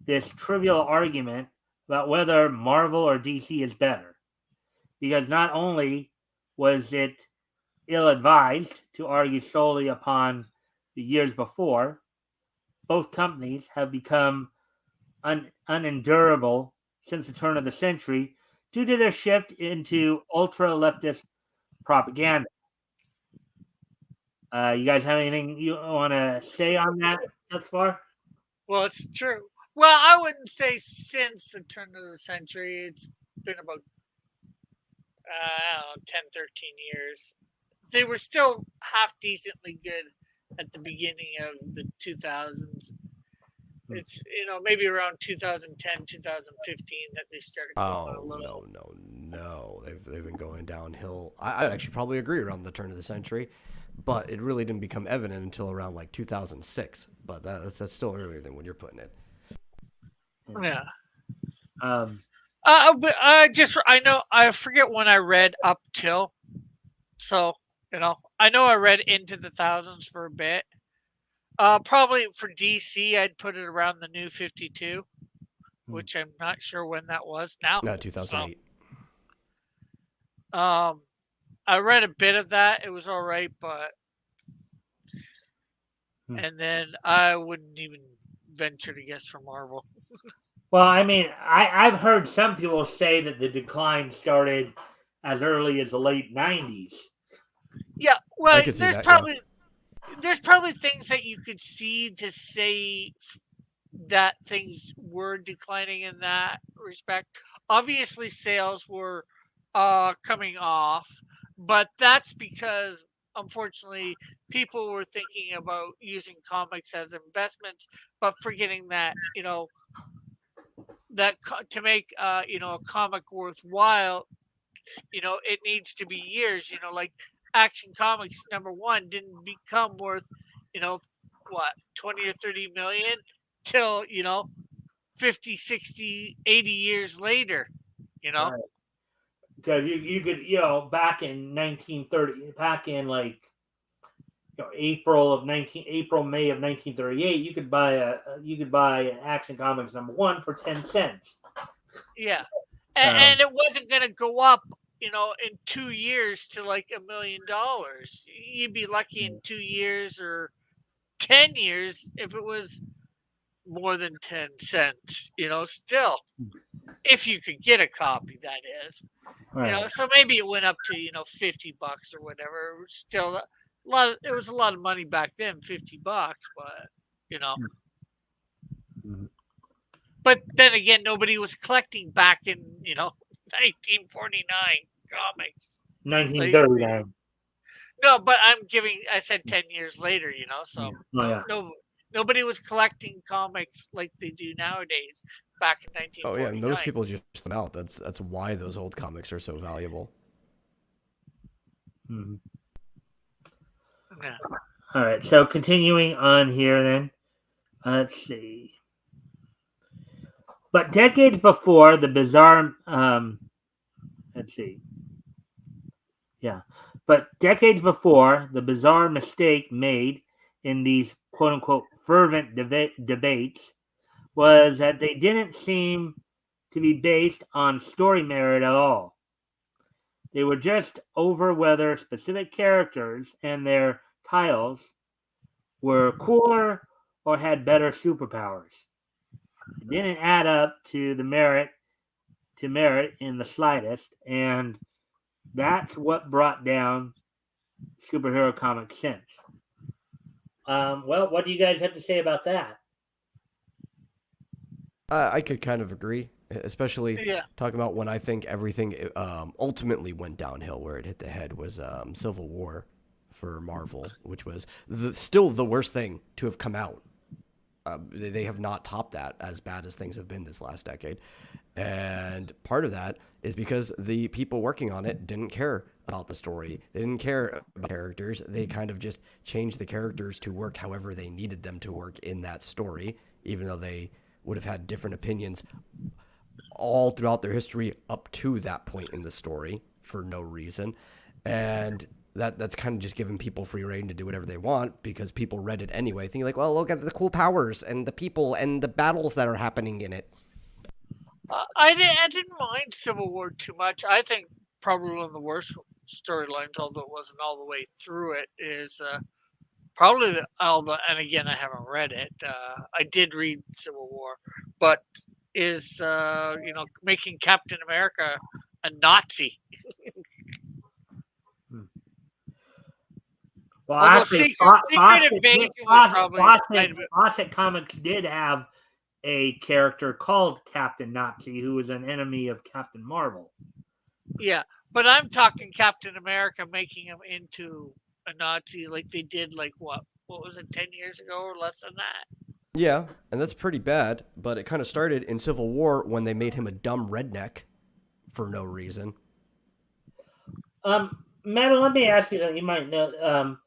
this trivial argument about whether Marvel or DC is better. Because not only was it ill advised to argue solely upon the years before, both companies have become unendurable since the turn of the century due to their shift into ultra leftist propaganda. You guys have anything you want to say on that thus far? Well, it's true. Well, I wouldn't say since the turn of the century. It's been about, I don't know, 10, 13 years. They were still half decently good at the beginning of the 2000s. It's, maybe around 2010, 2015 that they started going a Oh little. no! They've been going downhill. I'd actually probably agree around the turn of the century, but it really didn't become evident until around like 2006. But that's still earlier than when you're putting it. Yeah. Um, But I forget when I read up till. So, I know I read into the thousands for a bit. Probably for DC, I'd put it around the New 52, which I'm not sure when that was now. No, 2008. So, I read a bit of that. It was all right, but and then I wouldn't even venture to guess for Marvel. well, I mean, I've heard some people say that the decline started as early as the late 90s. Yeah, well, I could see that, yeah. There's probably things that you could see to say that things were declining in that respect. Obviously, sales were coming off, but that's because unfortunately people were thinking about using comics as investments, but forgetting that to make a comic worthwhile, it needs to be years. Like Action Comics #1 didn't become worth, what, 20 or 30 million till 50, 60, 80 years later. Right. Because you could, back in 1930, back in like April, May of 1938, you could buy an Action Comics #1 for 10 cents. Yeah, and it wasn't going to go up, in 2 years to like $1 million. You'd be lucky in 2 years or 10 years if it was more than 10 cents. Still, if you could get a copy, that is. Right. So maybe it went up to $50 or whatever. Still, it was a lot of money back then, $50, but Mhm. But then again, nobody was collecting back in 1949 comics. 1939. No, but I said 10 years later. So Oh, yeah. nobody was collecting comics like they do nowadays back in Oh yeah, 1949. and those people just them out. That's why those old comics are so valuable. Mhm. Yeah. All right. So continuing on here, then, let's see. But decades before the bizarre, let's see. Yeah. But decades before the bizarre mistake made in these quote unquote fervent debates was that they didn't seem to be based on story merit at all. They were just over whether specific characters and their titles were cooler or had better superpowers. It didn't add up to merit in the slightest, and that's what brought down superhero comic sense. Well, what do you guys have to say about that? I could kind of agree, especially Yeah. talking about when I think everything ultimately went downhill, where it hit the head was Civil War for Marvel, which was still the worst thing to have come out They have not topped that, as bad as things have been this last decade. And part of that is because the people working on it didn't care about the story. They didn't care about characters. They kind of just changed the characters to work however they needed them to work in that story, even though they would have had different opinions all throughout their history up to that point in the story for no reason. And that's kind of just giving people free reign to do whatever they want because people read it anyway, thinking like, well, look at the cool powers and the people and the battles that are happening in it. I didn't mind Civil War too much. I think probably one of the worst storylines, although it wasn't all the way through it, is probably and again, I haven't read it. I did read Civil War, but is making Captain America a Nazi. Well, Although actually, Secret Invasion was probably Fawcett Comics did have a character called Captain Nazi who was an enemy of Captain Marvel. Yeah, but I'm talking Captain America making him into a Nazi like they did what was it, 10 years ago or less than that? Yeah, and that's pretty bad, but it kind of started in Civil War when they made him a dumb redneck for no reason. Matt, let me ask you something you might know.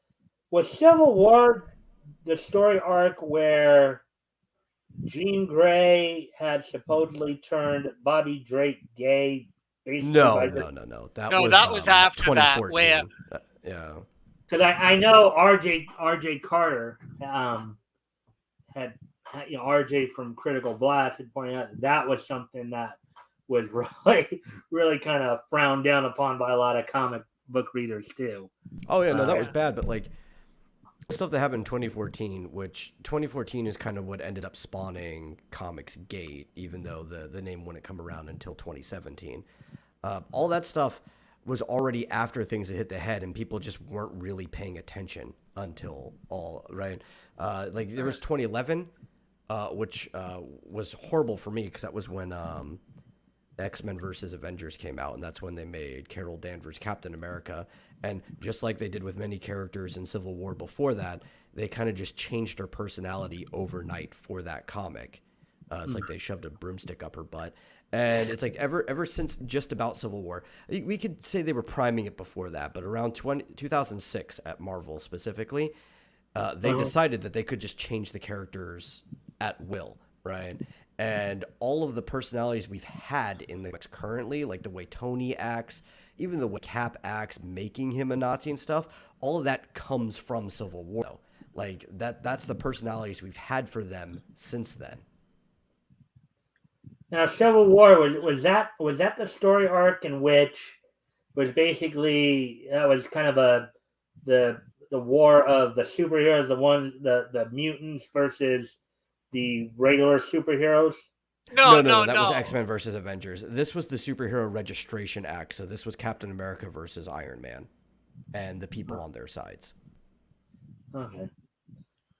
Was Civil War the story arc where Jean Grey had supposedly turned Bobby Drake gay? No. That was after 2014. That. Yeah. Because I know RJ Carter had RJ from Critical Blast had pointed out that was something that was really kind of frowned down upon by a lot of comic book readers too. Oh yeah, no, that was bad, but like stuff that happened in 2014, which 2014 is kind of what ended up spawning Comics Gate, even though the name wouldn't come around until 2017. All that stuff was already after things had hit the head, and people just weren't really paying attention until right. Like there was 2011, which was horrible for me because that was when X-Men versus Avengers came out, and that's when they made Carol Danvers Captain America. And just like they did with many characters in Civil War before that, they kind of just changed her personality overnight for that comic. It's like they shoved a broomstick up her butt. And it's like ever since just about Civil War, we could say they were priming it before that, but around 2006 at Marvel specifically, they decided that they could just change the characters at will, right? And all of the personalities we've had in the comics currently, like the way Tony acts, even the way Cap acts, making him a Nazi and stuff, all of that comes from Civil War. Though. Like that's the personalities we've had for them since then. Now, Civil War was that the story arc in which was basically that was kind of the war of the superheroes, the mutants versus the regular superheroes? No, that was X-Men versus Avengers. This was the Superhero Registration Act, so this was Captain America versus Iron Man and the people on their sides. Okay.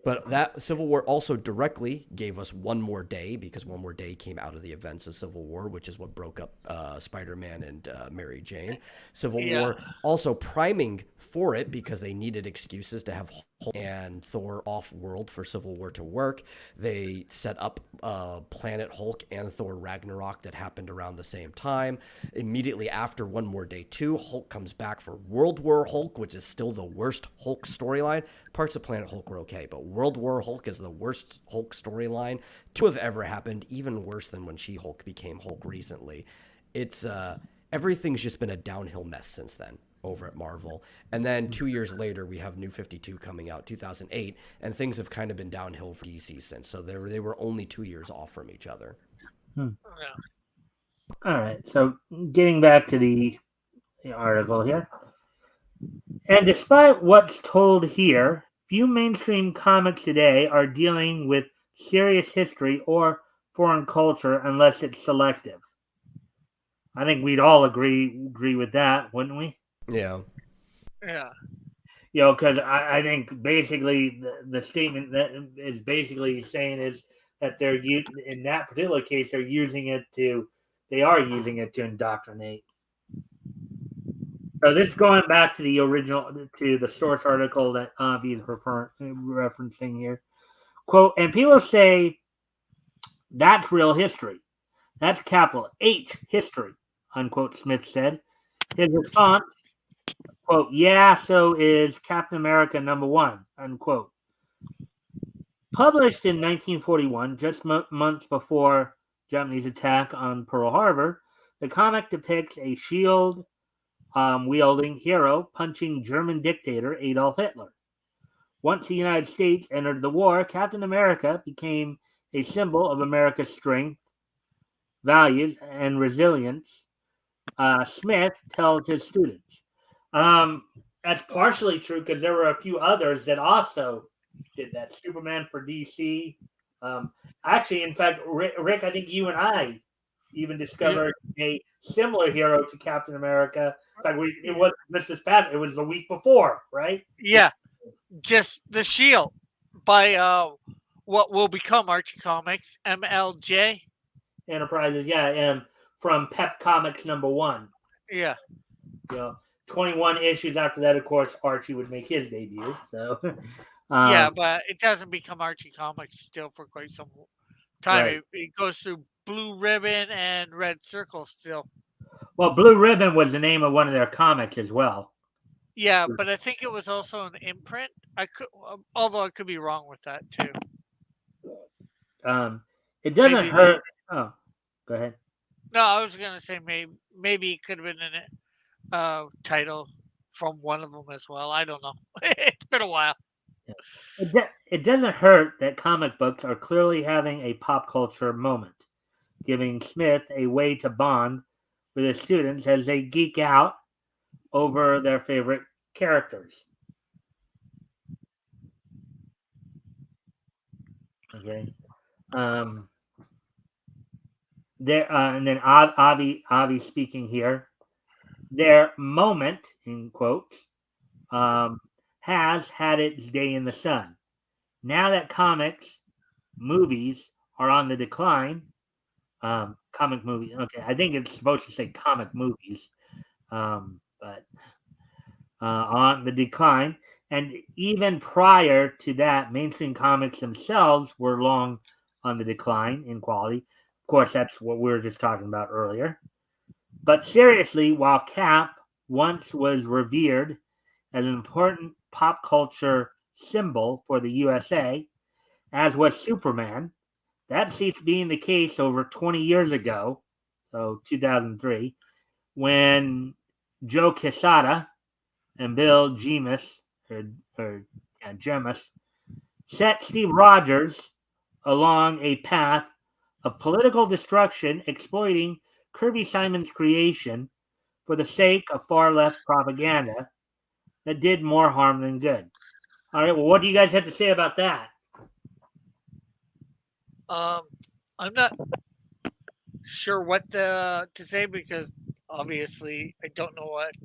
But that Civil War also directly gave us One More Day, because One More Day came out of the events of Civil War, which is what broke up Spider-Man and Mary Jane. Civil War also priming for it because they needed excuses to have Hulk and Thor off-world for Civil War to work. They set up Planet Hulk and Thor Ragnarok that happened around the same time. Immediately after One More Day 2, Hulk comes back for World War Hulk, which is still the worst Hulk storyline. Parts of Planet Hulk were okay, but World War Hulk is the worst Hulk storyline to have ever happened, even worse than when She-Hulk became Hulk recently. It's everything's just been a downhill mess since then over at Marvel. And then 2 years later, we have New 52 coming out, 2008, and things have kind of been downhill for DC since. So they were only 2 years off from each other. All right, so getting back to the article here. And despite what's told here, few mainstream comics today are dealing with serious history or foreign culture unless it's selective. I think we'd all agree with that, wouldn't we? Yeah. Yeah. Because I think basically the statement that is basically saying is that they're in that particular case they are using it to indoctrinate. So this going back to the source article that Avi is referencing here. Quote, and people say that's real history. That's capital H history, unquote, Smith said. His response, quote, yeah, so is Captain America #1, unquote. Published in 1941, just months before Germany's attack on Pearl Harbor, the comic depicts a shield wielding hero punching German dictator Adolf Hitler. Once the United States entered the war, Captain America became a symbol of America's strength, values, and resilience. Smith tells his students. That's partially true because there were a few others that also did that. Superman for DC. Actually, in fact, Rick, I think you and I even discovered a similar hero to Captain America. In fact, it wasn't this past. It was the week before, right? Yeah, just the Shield by what will become Archie Comics, MLJ. Enterprises, yeah, and from Pep Comics #1. Yeah. 21 issues after that, of course, Archie would make his debut. So, yeah, but it doesn't become Archie Comics still for quite some time. Right. It goes through Blue Ribbon and Red Circle still. Well, Blue Ribbon was the name of one of their comics as well. Yeah, but I think it was also an imprint. Although I could be wrong with that too. It doesn't hurt. Oh, go ahead. No, I was gonna say maybe it could have been a title from one of them as well. I don't know. It's been a while. It doesn't hurt that comic books are clearly having a pop culture moment, giving Smith a way to bond with his students as they geek out over their favorite characters. Okay. There and then Avi speaking here. Their moment, in quotes, has had its day in the sun. Now that comics, movies are on the decline, comic movies. Okay, I think it's supposed to say comic movies, but on the decline. And even prior to that, mainstream comics themselves were long on the decline in quality. Of course, that's what we were just talking about earlier. But seriously, while Cap once was revered as an important pop culture symbol for the USA, as was Superman, that ceased being the case over 20 years ago, so 2003, when Joe Quesada and Bill Jemas set Steve Rogers along a path of political destruction, exploiting Kirby Simon's creation for the sake of far-left propaganda that did more harm than good. All right, well, what do you guys have to say about that? I'm not sure what to say because obviously I don't know what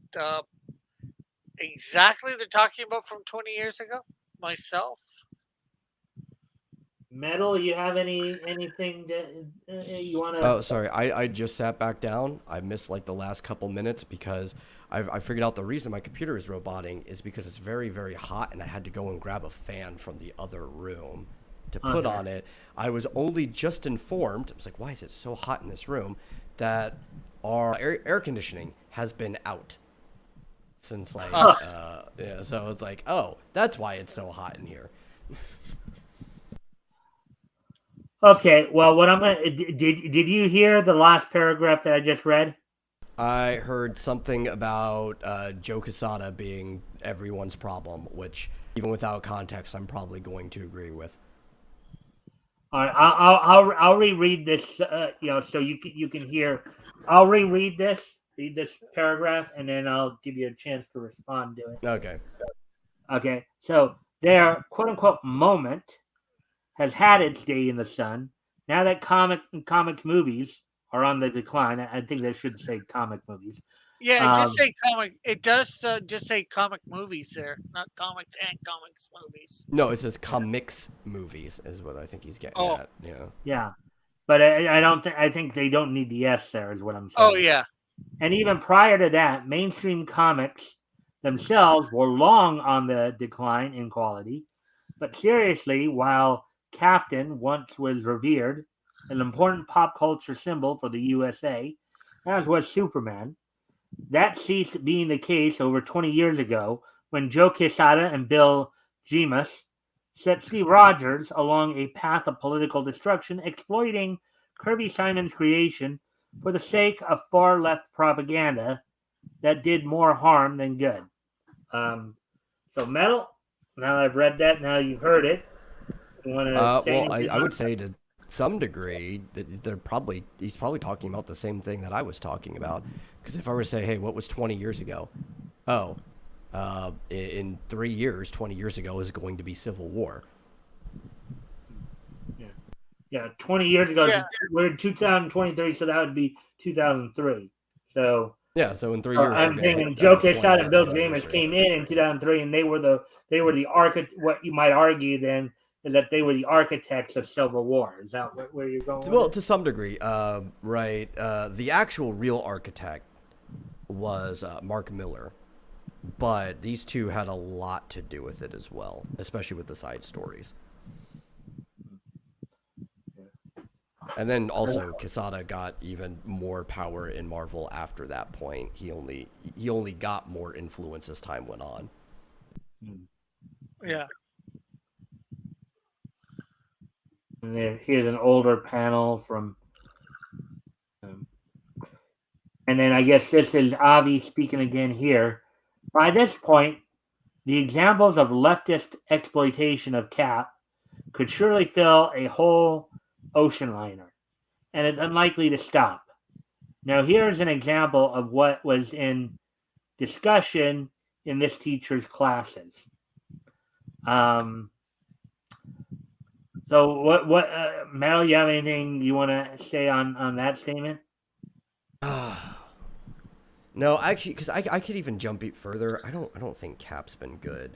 exactly they're talking about from 20 years ago myself. Metal, you have anything that you want to? Oh, sorry. I just sat back down. I missed like the last couple minutes because I figured out the reason my computer is roboting is because it's very, very hot and I had to go and grab a fan from the other room to put on it. I was only just informed. I was like, why is it so hot in this room? That our air conditioning has been out since like, yeah. So it's like, oh, that's why it's so hot in here. Okay, well, what I'm gonna did you hear the last paragraph that I just read? I heard something about Joe Quesada being everyone's problem, which even without context, I'm probably going to agree with. All right, I'll reread this, so you can hear. I'll read this paragraph, and then I'll give you a chance to respond to it. Okay. Okay, so their quote unquote moment has had its day in the sun. Now that comics movies are on the decline, I think they should say comic movies. Yeah, just say comic. It does just say comic movies there, not comics and comics movies. No, it says comics movies is what I think he's getting at. Yeah. Yeah, but I don't think I think they don't need the S there is what I'm saying. Oh yeah. And even prior to that, mainstream comics themselves were long on the decline in quality. But seriously, while captain once was revered, an important pop culture symbol for the USA, as was Superman. That ceased being the case over 20 years ago when Joe Quesada and Bill Jemas set Steve Rogers along a path of political destruction, exploiting Kirby Simon's creation for the sake of far left propaganda that did more harm than good. So, Metal, now I've read that, now you've heard it. You want to say Well, anything I would say to some degree that he's probably talking about the same thing that I was talking about. Because if I were to say, hey, what was 20 years ago? Oh, in 3 years, 20 years ago is going to be Civil War. Yeah, 20 years ago. Yeah. We're in 2023, so that would be 2003. So yeah, so in 3 years, I'm thinking Joe Quesada and Bill James anniversary. came in 2003, and they were the architect. What you might argue then is that they were the architects of Civil War. Is that where you're going? Well, to some degree, right. The actual real architect was Mark Miller, but these two had a lot to do with it as well, especially with the side stories. And then also Quesada got even more power in Marvel after that point. He only got more influence as time went on. Yeah. And here's an older panel from. And then I guess this is Avi speaking again here. By this point, the examples of leftist exploitation of Cap could surely fill a whole ocean liner, and it's unlikely to stop. Now, here's an example of what was in discussion in this teacher's classes. So, what, Mel, you have anything you want to say on that statement? No, actually, because I could even jump further. I don't think Cap's been good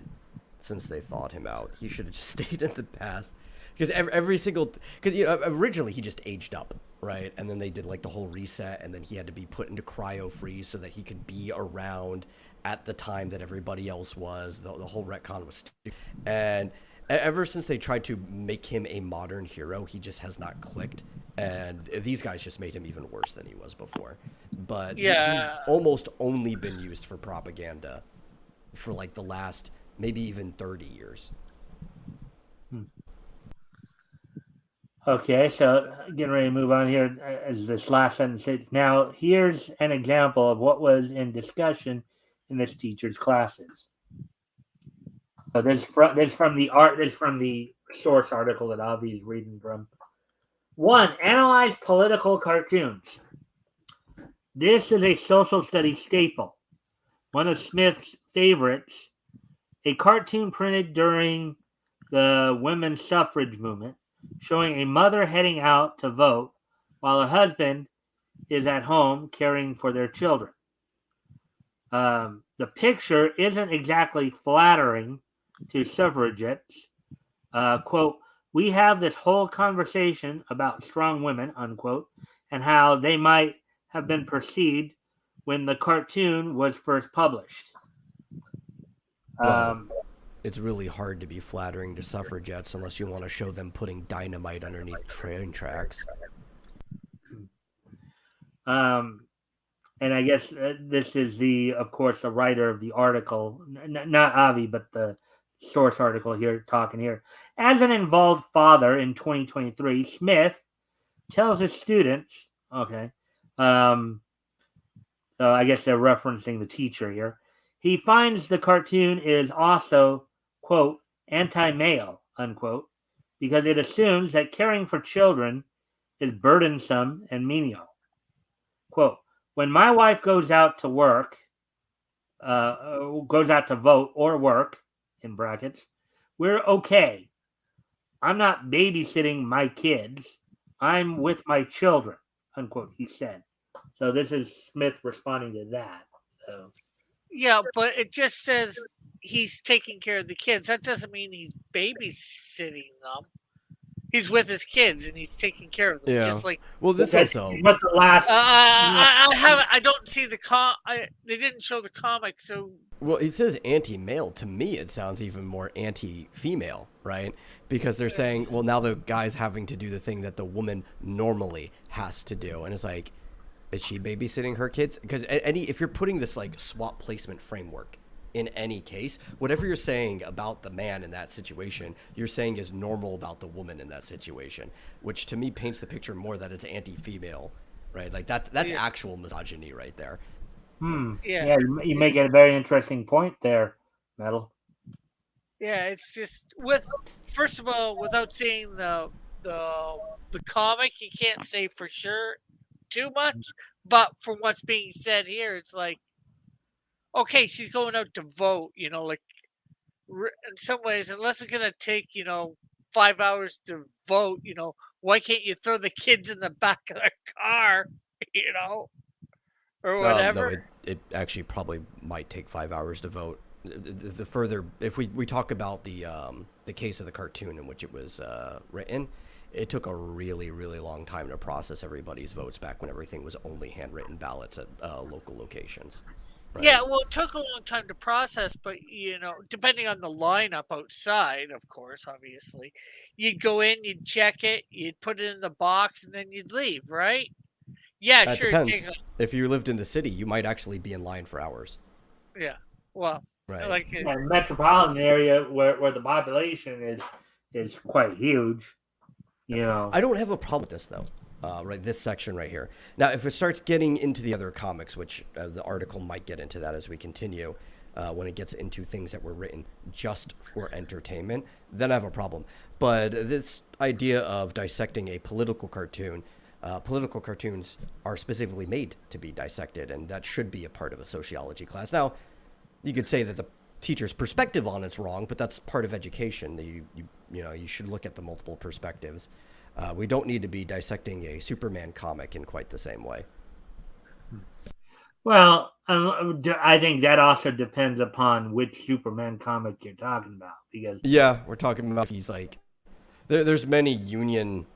since they thawed him out. He should have just stayed in the past. Because every single, because originally he just aged up, right? And then they did like the whole reset, and then he had to be put into cryo freeze so that he could be around at the time that everybody else was. The whole retcon was stupid. And ever since they tried to make him a modern hero, he just has not clicked. And these guys just made him even worse than he was before. But he's almost only been used for propaganda for like the last maybe even 30 years. Okay, so getting ready to move on here as this last sentence says. Now, here's an example of what was in discussion in this teacher's classes. So this from the source article that Avi is reading from. 1. Analyze political cartoons. This is a social studies staple. One of Smith's favorites, a cartoon printed during the women's suffrage movement, showing a mother heading out to vote while her husband is at home caring for their children. The picture isn't exactly flattering to suffragettes. Quote, we have this whole conversation about strong women, unquote, and how they might have been perceived when the cartoon was first published. It's really hard to be flattering to suffragettes unless you want to show them putting dynamite underneath train tracks. And I guess this is of course, the writer of the article, not Avi, but the source article here, talking here. As an involved father in 2023, Smith tells his students, okay, so I guess they're referencing the teacher here. He finds the cartoon is also, quote, anti-male, unquote, because it assumes that caring for children is burdensome and menial. Quote, when my wife goes out to work, goes out to vote or work, in brackets, we're okay. I'm not babysitting my kids. I'm with my children, unquote, he said. So this is Smith responding to that. So. Yeah, but it just says he's taking care of the kids. That doesn't mean he's babysitting them. he's with his kids and he's taking care of them. Yeah. Just like Well, this That's also. what the last. I have. I don't see the they didn't show the comic, so Well, it says anti-male. To me, it sounds even more anti-female, right? Because they're saying, well, now the guy's having to do the thing that the woman normally has to do, and it's like, is she babysitting her kids? Because if you're putting this like swap placement framework in any case, whatever you're saying about the man in that situation, you're saying is normal about the woman in that situation, which to me paints the picture more that it's anti-female, right? Like that's actual misogyny right there. Yeah, you make it a very interesting point there, Metal. yeah, it's just first of all, without seeing the comic, you can't say for sure too much. But from what's being said here, it's like, okay, she's going out to vote. Like in some ways, unless it's gonna take 5 hours to vote, why can't you throw the kids in the back of the car, or whatever? No, it actually probably might take 5 hours to vote. The further, if we talk about the case of the cartoon in which it was written, it took a really, really long time to process everybody's votes back when everything was only handwritten ballots at local locations. Right? Yeah, well, it took a long time to process, but depending on the lineup outside, of course, obviously, you'd go in, you'd check it, you'd put it in the box, and then you'd leave, right? Yeah, That sure. depends. If you lived in the city, you might actually be in line for hours. Yeah, well, right. Like metropolitan area where the population is quite huge. I don't have a problem with this though. Right, this section right here. Now, if it starts getting into the other comics, which the article might get into that as we continue, when it gets into things that were written just for entertainment, then I have a problem. But this idea of dissecting a political cartoon, political cartoons are specifically made to be dissected, and that should be a part of a sociology class. Now, you could say that the teacher's perspective on it's wrong, but that's part of education. You should look at the multiple perspectives. We don't need to be dissecting a Superman comic in quite the same way. Well, I think that also depends upon which Superman comic you're talking about. Because we're talking about he's like, there's many union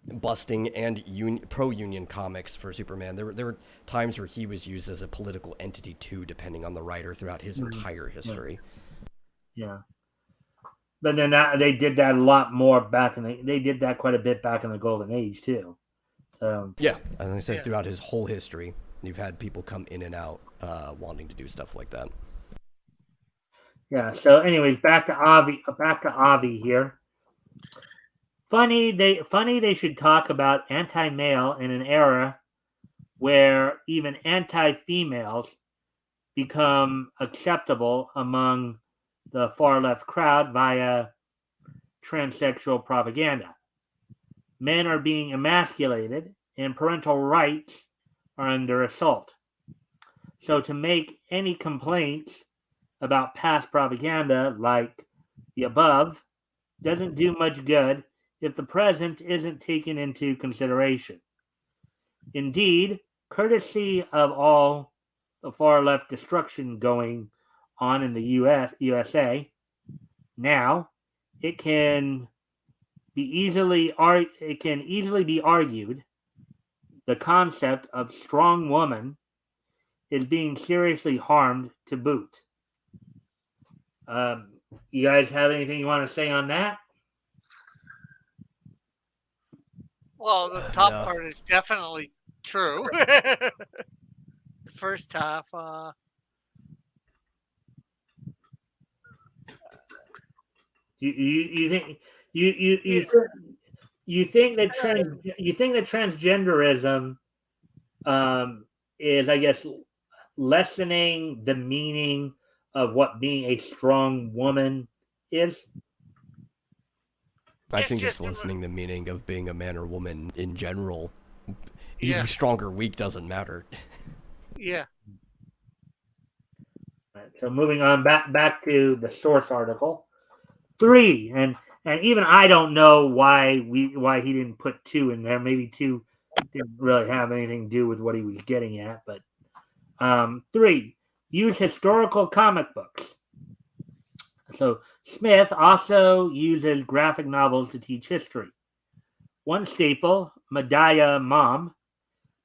busting and pro-union comics for Superman. There were times where he was used as a political entity too, depending on the writer throughout his entire history. Yeah. But then they did that a lot more back they did that quite a bit back in the Golden Age too. Yeah, as I said, throughout his whole history, you've had people come in and out wanting to do stuff like that. Yeah. So, anyways, back to Avi here. Funny they should talk about anti-male in an era where even anti-females become acceptable among the far left crowd via transsexual propaganda. Men are being emasculated and parental rights are under assault. So to make any complaints about past propaganda like the above doesn't do much good if the present isn't taken into consideration. Indeed, courtesy of all the far left destruction going on in the USA, now it can easily be argued the concept of strong woman is being seriously harmed to boot. You guys have anything you want to say on that? Well, the top part is definitely true. The first half, you think that transgenderism is, I guess, lessening the meaning of what being a strong woman is? I think it's lessening the meaning of being a man or woman in general. Either strong or weak doesn't matter. Yeah. Right, so moving on back to the source article. 3, and even I don't know why he didn't put 2 in there. Maybe 2 didn't really have anything to do with what he was getting at, but 3, use historical comic books. So Smith also uses graphic novels to teach history. One staple, Medaya Mom,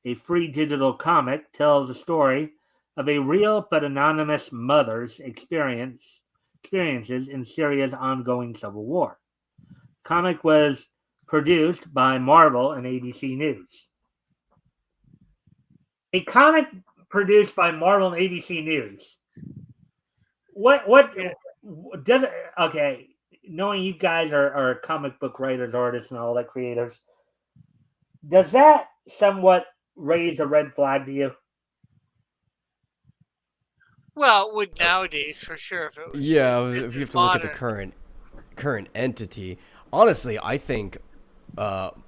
a free digital comic, tells the story of a real but anonymous mother's experiences in Syria's ongoing civil war. The comic was produced by Marvel and ABC News. A comic produced by Marvel and ABC News. What Yeah. does it? Okay, knowing you guys are comic book writers, artists, and all that creators, does that somewhat raise a red flag to you? Well, it would nowadays for sure if it was. Yeah, If this if you is have to look at the modern. current entity. Honestly, I think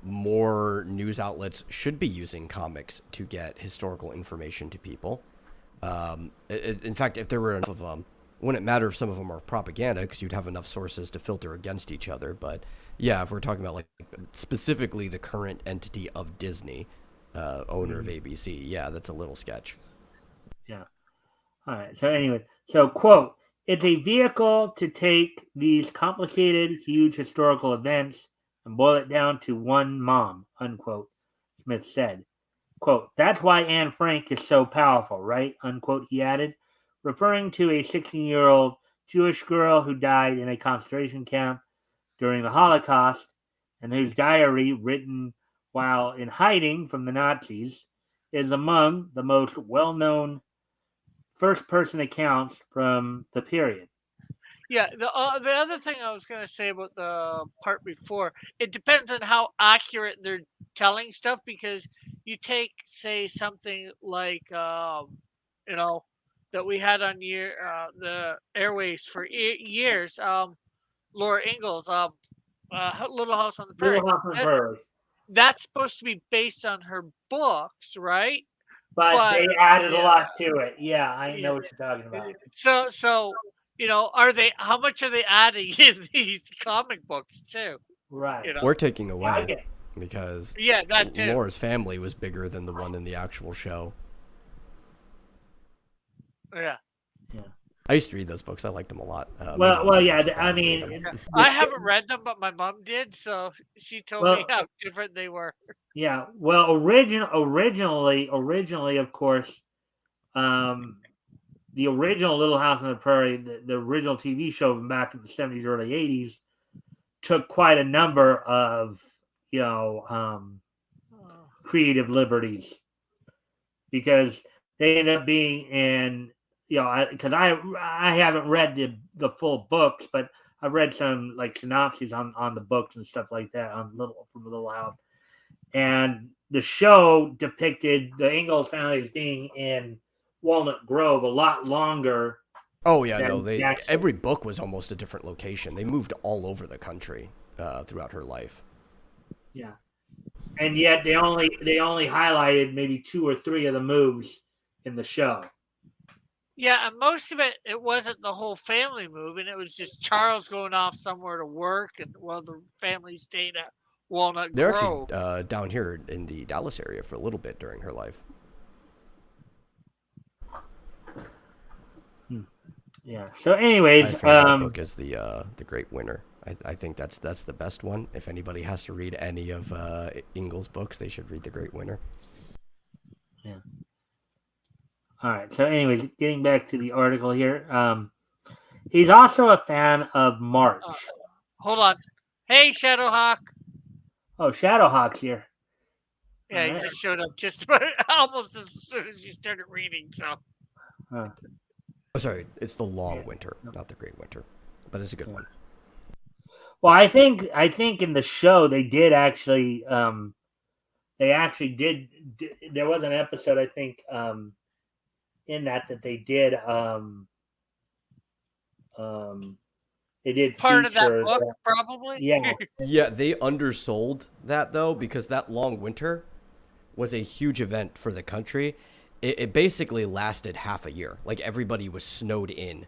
more news outlets should be using comics to get historical information to people. In fact, if there were enough of them, it wouldn't matter if some of them are propaganda because you'd have enough sources to filter against each other. But yeah, if we're talking about like specifically the current entity of Disney, owner of ABC, yeah, that's a little sketch. Yeah. All right. So anyway, so quote, it's a vehicle to take these complicated, huge historical events and boil it down to one mom, unquote, Smith said. Quote, that's why Anne Frank is so powerful, right? Unquote, he added, referring to a 16-year-old Jewish girl who died in a concentration camp during the Holocaust and whose diary, written while in hiding from the Nazis, is among the most well-known first-person accounts from the period. Yeah, the other thing I was gonna say about the part before, it depends on how accurate they're telling stuff because you take say something like you know that we had on the airwaves for years, Laura Ingalls, Little House on the Prairie. Little House on the That's Prairie. that's supposed to be based on her books, right? But But they added a yeah, lot to it. Yeah, I yeah. know what you're talking about. So are they? How much are they adding in these comic books too? Right. You know, Or taking Yeah, I away get it. because yeah, that too. Laura's family was bigger than the one in the actual show. Yeah, Yeah. I used to read those books. I liked them a lot. My Well, mom would yeah. sit down I and read mean, them. yeah. the I sh- haven't read them, but my mom did, so she told me well, how different they were. yeah. Well, originally, of course, um, the original Little House on the Prairie, the original TV show from back in the 70s, early 80s, took quite a number of, you know, creative liberties because they end up being in, because I haven't read the full books, but I've read some like synopses on the books and stuff like that on Little House, and the show depicted the Ingalls family as being in Walnut Grove a lot longer Oh yeah, no, than they actual. every book was almost a different location. They moved all over the country throughout her life. Yeah, and yet they only highlighted maybe two or three of the moves in the show. Yeah, and most of it wasn't the whole family moving. It was just Charles going off somewhere to work, and the family stayed at Walnut They're actually Grove. down here in the Dallas area for a little bit during her life. Yeah. So, anyways, My favorite book is the Great Winter. I think that's the best one. If anybody has to read any of Ingalls' books, they should read the Great Winter. yeah. All right. So, anyways, getting back to the article here, he's also a fan of March. Uh, Hold on. Hey, Shadowhawk. Oh, Shadowhawk's here. All Yeah, he right. just showed up just about almost as soon as you started reading. So Huh. Oh, sorry, it's the Long Yeah. Winter, not the Great Winter, but it's a good one. Well, I think in the show they did actually they actually did there was an episode I think in that they did um they did part of that feature book, that, probably. yeah. Yeah, they undersold that though because that Long Winter was a huge event for the country. It basically lasted half a year. Like everybody was snowed in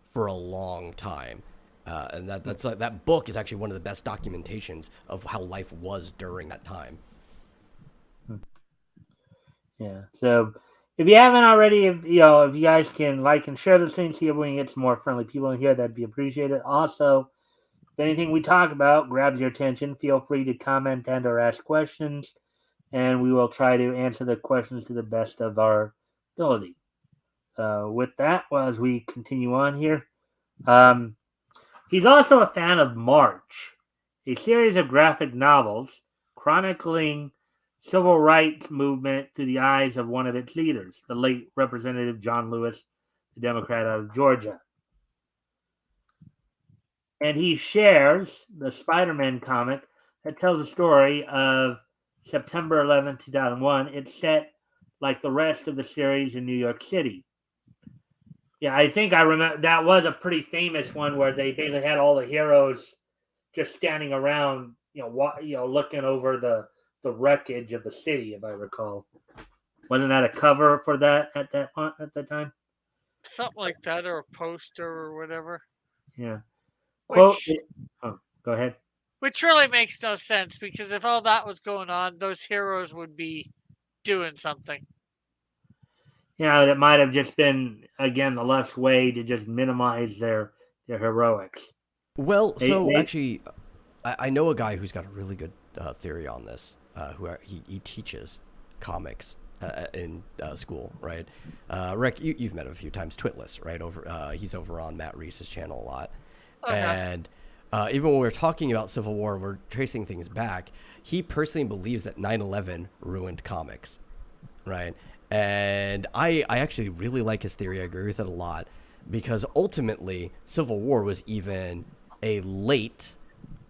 for a long time. And that book is actually one of the best documentations of how life was during that time. Yeah. So If you haven't already, if if you guys can like and share this thing, see if we can get some more friendly people in here, that'd be appreciated. Also, if anything we talk about grabs your attention, feel free to comment and or ask questions, and we will try to answer the questions to the best of our ability. With that, well, as we continue on here, um, he's also a fan of March, a series of graphic novels chronicling civil rights movement through the eyes of one of its leaders, the late Representative John Lewis, the Democrat out of Georgia. And he shares the Spider-Man comic that tells the story of September 11th, 2001. It's set like the rest of the series in New York City. Yeah, I think I remember that was a pretty famous one where they basically had all the heroes just standing around, looking over the wreckage of the city, if I recall. Wasn't that a cover for that at that time? Something like that, or a poster or whatever. Yeah. Quote. Which Oh, go ahead. which really makes no sense, because if all that was going on, those heroes would be doing something. That might have just been again the less way to just minimize their heroics. Well, actually, I know a guy who's got a really good theory on this. He teaches comics in school, right? Rick, you've met him a few times. Twitless, right? He's over on Matt Reese's channel a lot, and even when we're talking about Civil War, we're tracing things back. He personally believes that 9/11 ruined comics, right? And I actually really like his theory. I agree with it a lot, because ultimately Civil War was even a late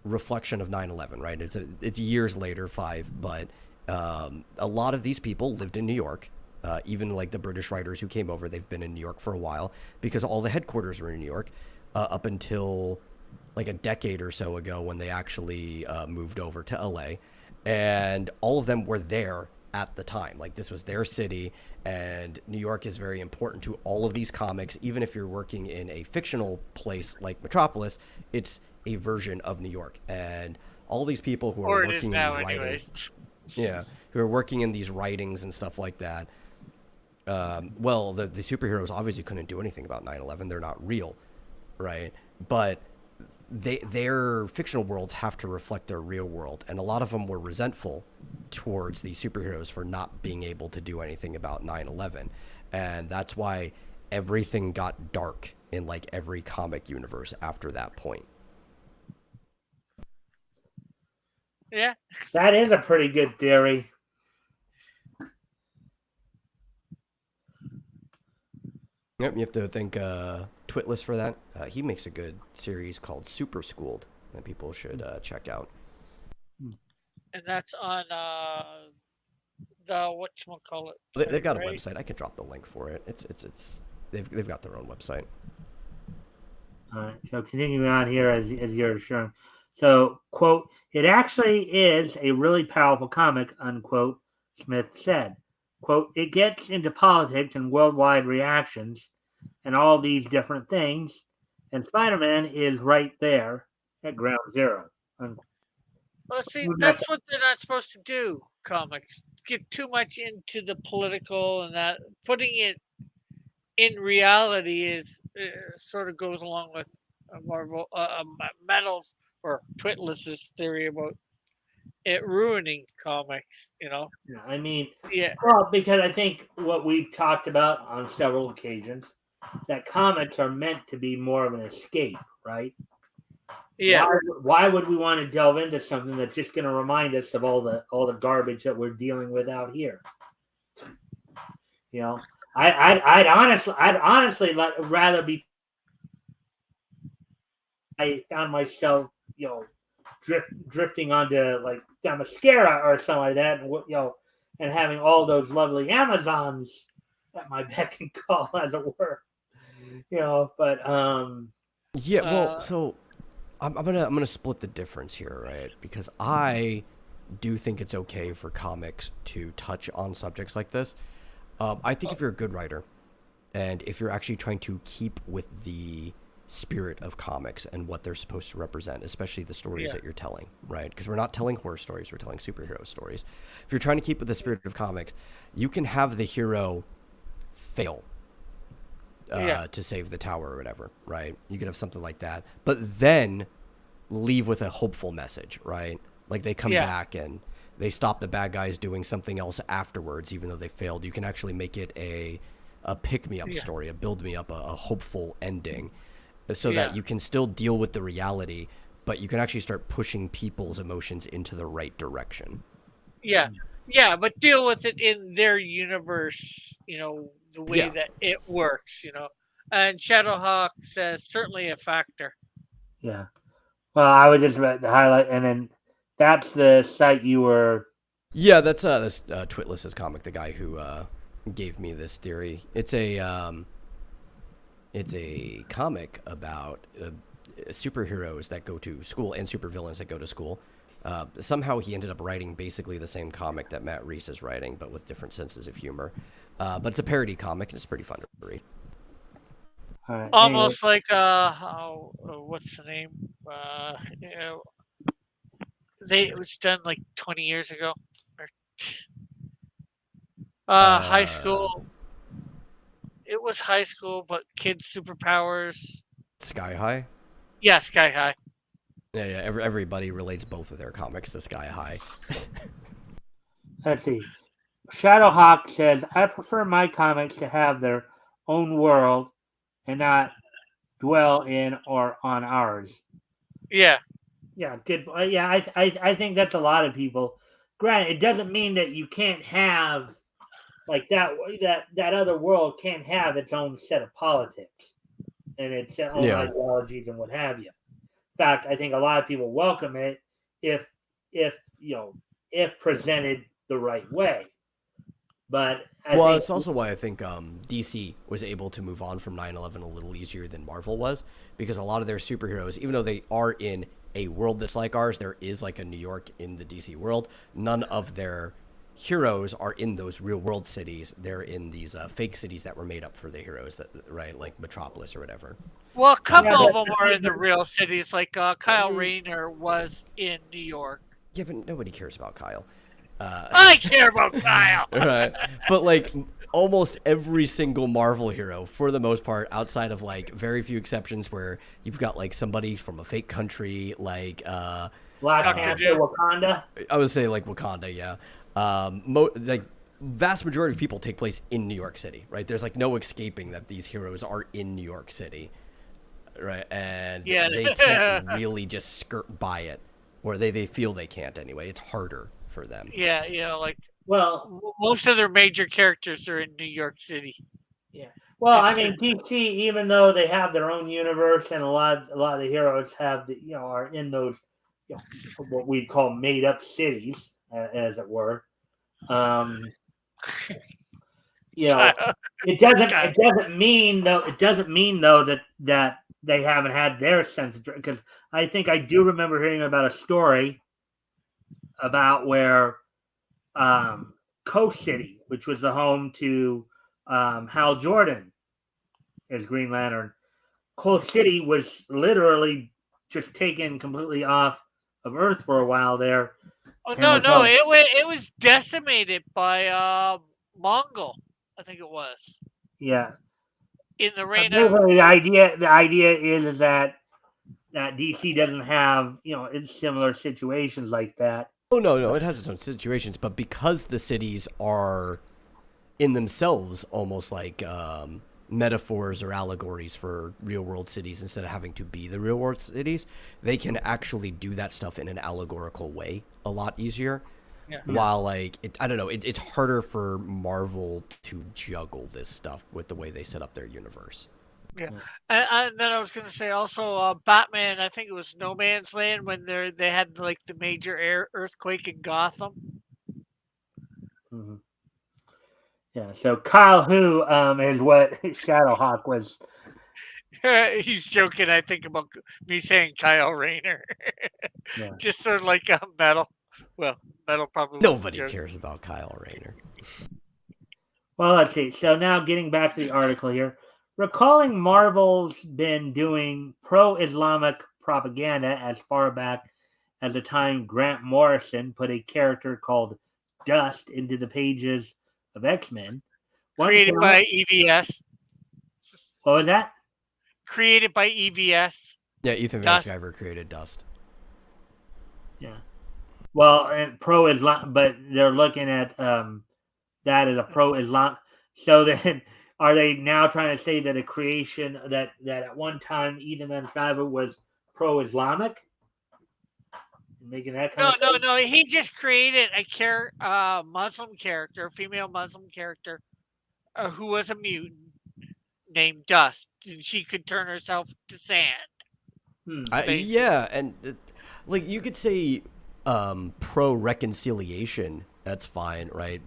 reflection of 9/11, right? It's years later, 5, but a lot of these people lived in New York. Even like the British writers who came over, they've been in New York for a while, because all the headquarters were in New York up until like a decade or so ago, when they actually moved over to LA, and all of them were there at the time. Like, this was their city, and New York is very important to all of these comics. Even if you're working in a fictional place like Metropolis, it's a version of New York. And all these people who are working in these writings, who are working in these writings and stuff like that, well, the superheroes obviously couldn't do anything about 9/11. They're not real, right? But their fictional worlds have to reflect their real world, and a lot of them were resentful towards the superheroes for not being able to do anything about 9/11, and that's why everything got dark in like every comic universe after that point. Yeah, that is a pretty good theory. Yep, you have to thank Twitless for that. He makes a good series called Super Schooled that people should check out. and that's on the whatchamacallit. They've got right? a website. I can drop the link for it. They've got their own website. All right. So continuing on here, as you're showing. So, quote, it actually is a really powerful comic, unquote, Smith said. Quote, it gets into politics and worldwide reactions and all these different things, and Spider-Man is right there at ground zero. Unquote. Well, see, that's what they're not supposed to do. Comics get too much into the political, and that putting it in reality is sort of goes along with Marvel Metal's or Twitless's theory about it ruining comics. Yeah, I mean, Yeah. well, because I think what we've talked about on several occasions, that comics are meant to be more of an escape, right? Yeah. Why would we want to delve into something that's just going to remind us of all the garbage that we're dealing with out here? I'd honestly rather be. I found myself, drifting onto like Themyscira or something like that, and and having all those lovely Amazons at my beck and call, as it were. But yeah. Well, so I'm gonna split the difference here, right? Because I do think it's okay for comics to touch on subjects like this. I think if you're a good writer, and if you're actually trying to keep with the spirit of comics and what they're supposed to represent, especially the stories that you're telling, right? Because we're not telling horror stories, we're telling superhero stories. If you're trying to keep with the spirit of comics, you can have the hero fail Yeah. to save the tower or whatever, right? You could have something like that, but then leave with a hopeful message, right? Like they come Yeah. back and they stop the bad guys doing something else afterwards, even though they failed. You can actually make it a pick me up Yeah. story, a build me up, a hopeful ending, so Yeah. that you can still deal with the reality, but you can actually start pushing people's emotions into the right direction. Yeah. Yeah, but deal with it in their universe, the way Yeah. that it works, And Shadowhawk says certainly a factor. Yeah. Well, I would just highlight, and then that's the site you were. Yeah, that's Twitless's comic, the guy who gave me this theory. It's a comic about superheroes that go to school and supervillains that go to school. Somehow he ended up writing basically the same comic that Matt Reese is writing, but with different senses of humor. But it's a parody comic, and it's pretty fun to read. All right. Almost like what's the name? It was done like 20 years ago. High school. It was high school, but kids' superpowers. Sky High. Yeah, Sky High. Yeah. Everybody relates both of their comics to Sky High. Let's see. Shadowhawk says, I prefer my comics to have their own world and not dwell in or on ours. Yeah. Yeah, good. Yeah, I think that's a lot of people. Granted, it doesn't mean that you can't have like that other world can't have its own set of politics and its own ideologies and what have you. In fact, I think a lot of people welcome it if presented the right way. But it's also why I think DC was able to move on from 9/11 a little easier than Marvel was, because a lot of their superheroes, even though they are in a world that's like ours, there is like a New York in the DC world. None of their heroes are in those real world cities. They're in these fake cities that were made up for the heroes, right? Like Metropolis or whatever. Well, a couple of them are in the real cities, like Kyle Rayner was in New York. Yeah, but nobody cares about Kyle. I care about Kyle. Right. But like almost every single Marvel hero, for the most part, outside of like very few exceptions where you've got like somebody from a fake country, like Black Panther, Wakanda. I would say like Wakanda, yeah. Like vast majority of people take place in New York City, right? There's like no escaping that these heroes are in New York City, right? And they can't really just skirt by it, or they feel they can't anyway. It's harder for them. Yeah, most of their major characters are in New York City. Yeah. Well, I mean, DC, even though they have their own universe, and a lot of the heroes have are in those what we'd call made up cities, as it were. It doesn't mean though that they haven't had their sense of, because I think I do remember hearing about a story about where Coast City, which was the home to Hal Jordan as Green Lantern, Coast City was literally just taken completely off of Earth for a while there. Oh no! It was decimated by Mongol. I think it was. Yeah. In the reign the idea is that DC doesn't have it's similar situations like that. Oh no! It has its own situations, but because the cities are in themselves almost like metaphors or allegories for real world cities instead of having to be the real world cities, they can actually do that stuff in an allegorical way a lot easier. Yeah. While I don't know, it's harder for Marvel to juggle this stuff with the way they set up their universe. Yeah, and then I was going to say also Batman. I think it was No Man's Land when they had like the major earthquake in Gotham. Mm-hmm. Yeah, so Kyle Who is what Shadowhawk was. He's joking, I think, about me saying Kyle Rayner. Yeah. Just sort of like Metal. Well, Metal probably nobody cares about Kyle Rayner. Well, let's see. So now getting back to the article here. Recalling Marvel's been doing pro-Islamic propaganda as far back as the time Grant Morrison put a character called Dust into the pages of X-Men, Created by EVS. What was that? Created by EVS. Yeah, Ethan Van Dust. Sciver created Dust. Yeah. Well, and pro-Islam, but they're looking at that as a pro-Islam. So then, are they now trying to say that a creation that at one time Ethan Van Sciver was pro-Islamic? Making that kind of No. He just created a Muslim character, female Muslim character, who was a mutant named Dust, and she could turn herself to sand. Yeah, and like you could say pro reconciliation. That's fine, right?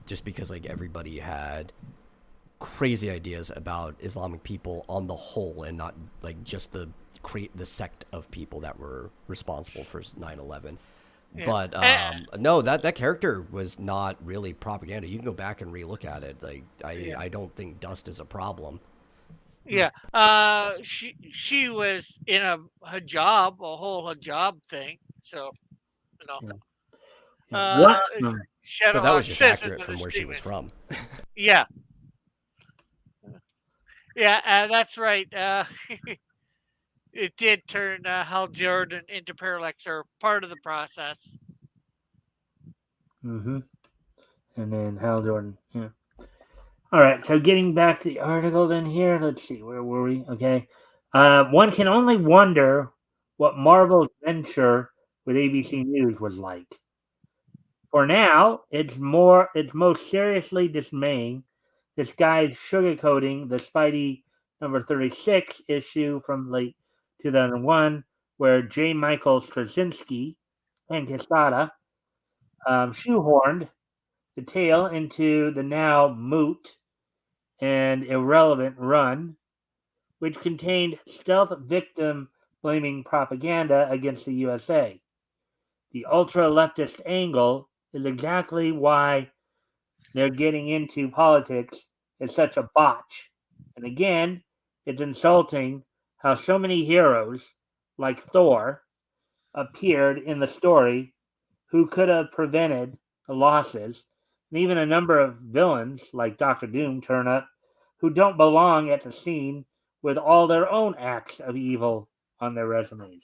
Just because like everybody had crazy ideas about Islamic people on the whole, and not like just the sect of people that were responsible for 9/11. Yeah. But no, that character was not really propaganda. You can go back and relook at it. Like I don't think Dust is a problem. Yeah. She was in a whole hijab thing. So, you know. Yeah. What? But that was just accurate from where she was from. Yeah. Yeah, that's right. It did turn Hal Jordan into Parallax, or part of the process. Mm-hmm. And then Hal Jordan. Yeah. All right. So getting back to the article then here. Let's see. Where were we? Okay. One can only wonder what Marvel's venture with ABC News was like. For now, it's most seriously dismaying. This guy's sugarcoating the Spidey number 36 issue from late 2001, where J. Michael Straczynski and Quesada shoehorned the tale into the now moot and irrelevant run, which contained stealth victim blaming propaganda against the USA. The ultra-leftist angle is exactly why they're getting into politics is such a botch. And again, it's insulting how so many heroes, like Thor, appeared in the story who could have prevented the losses, and even a number of villains, like Doctor Doom, turn up who don't belong at the scene with all their own acts of evil on their resumes.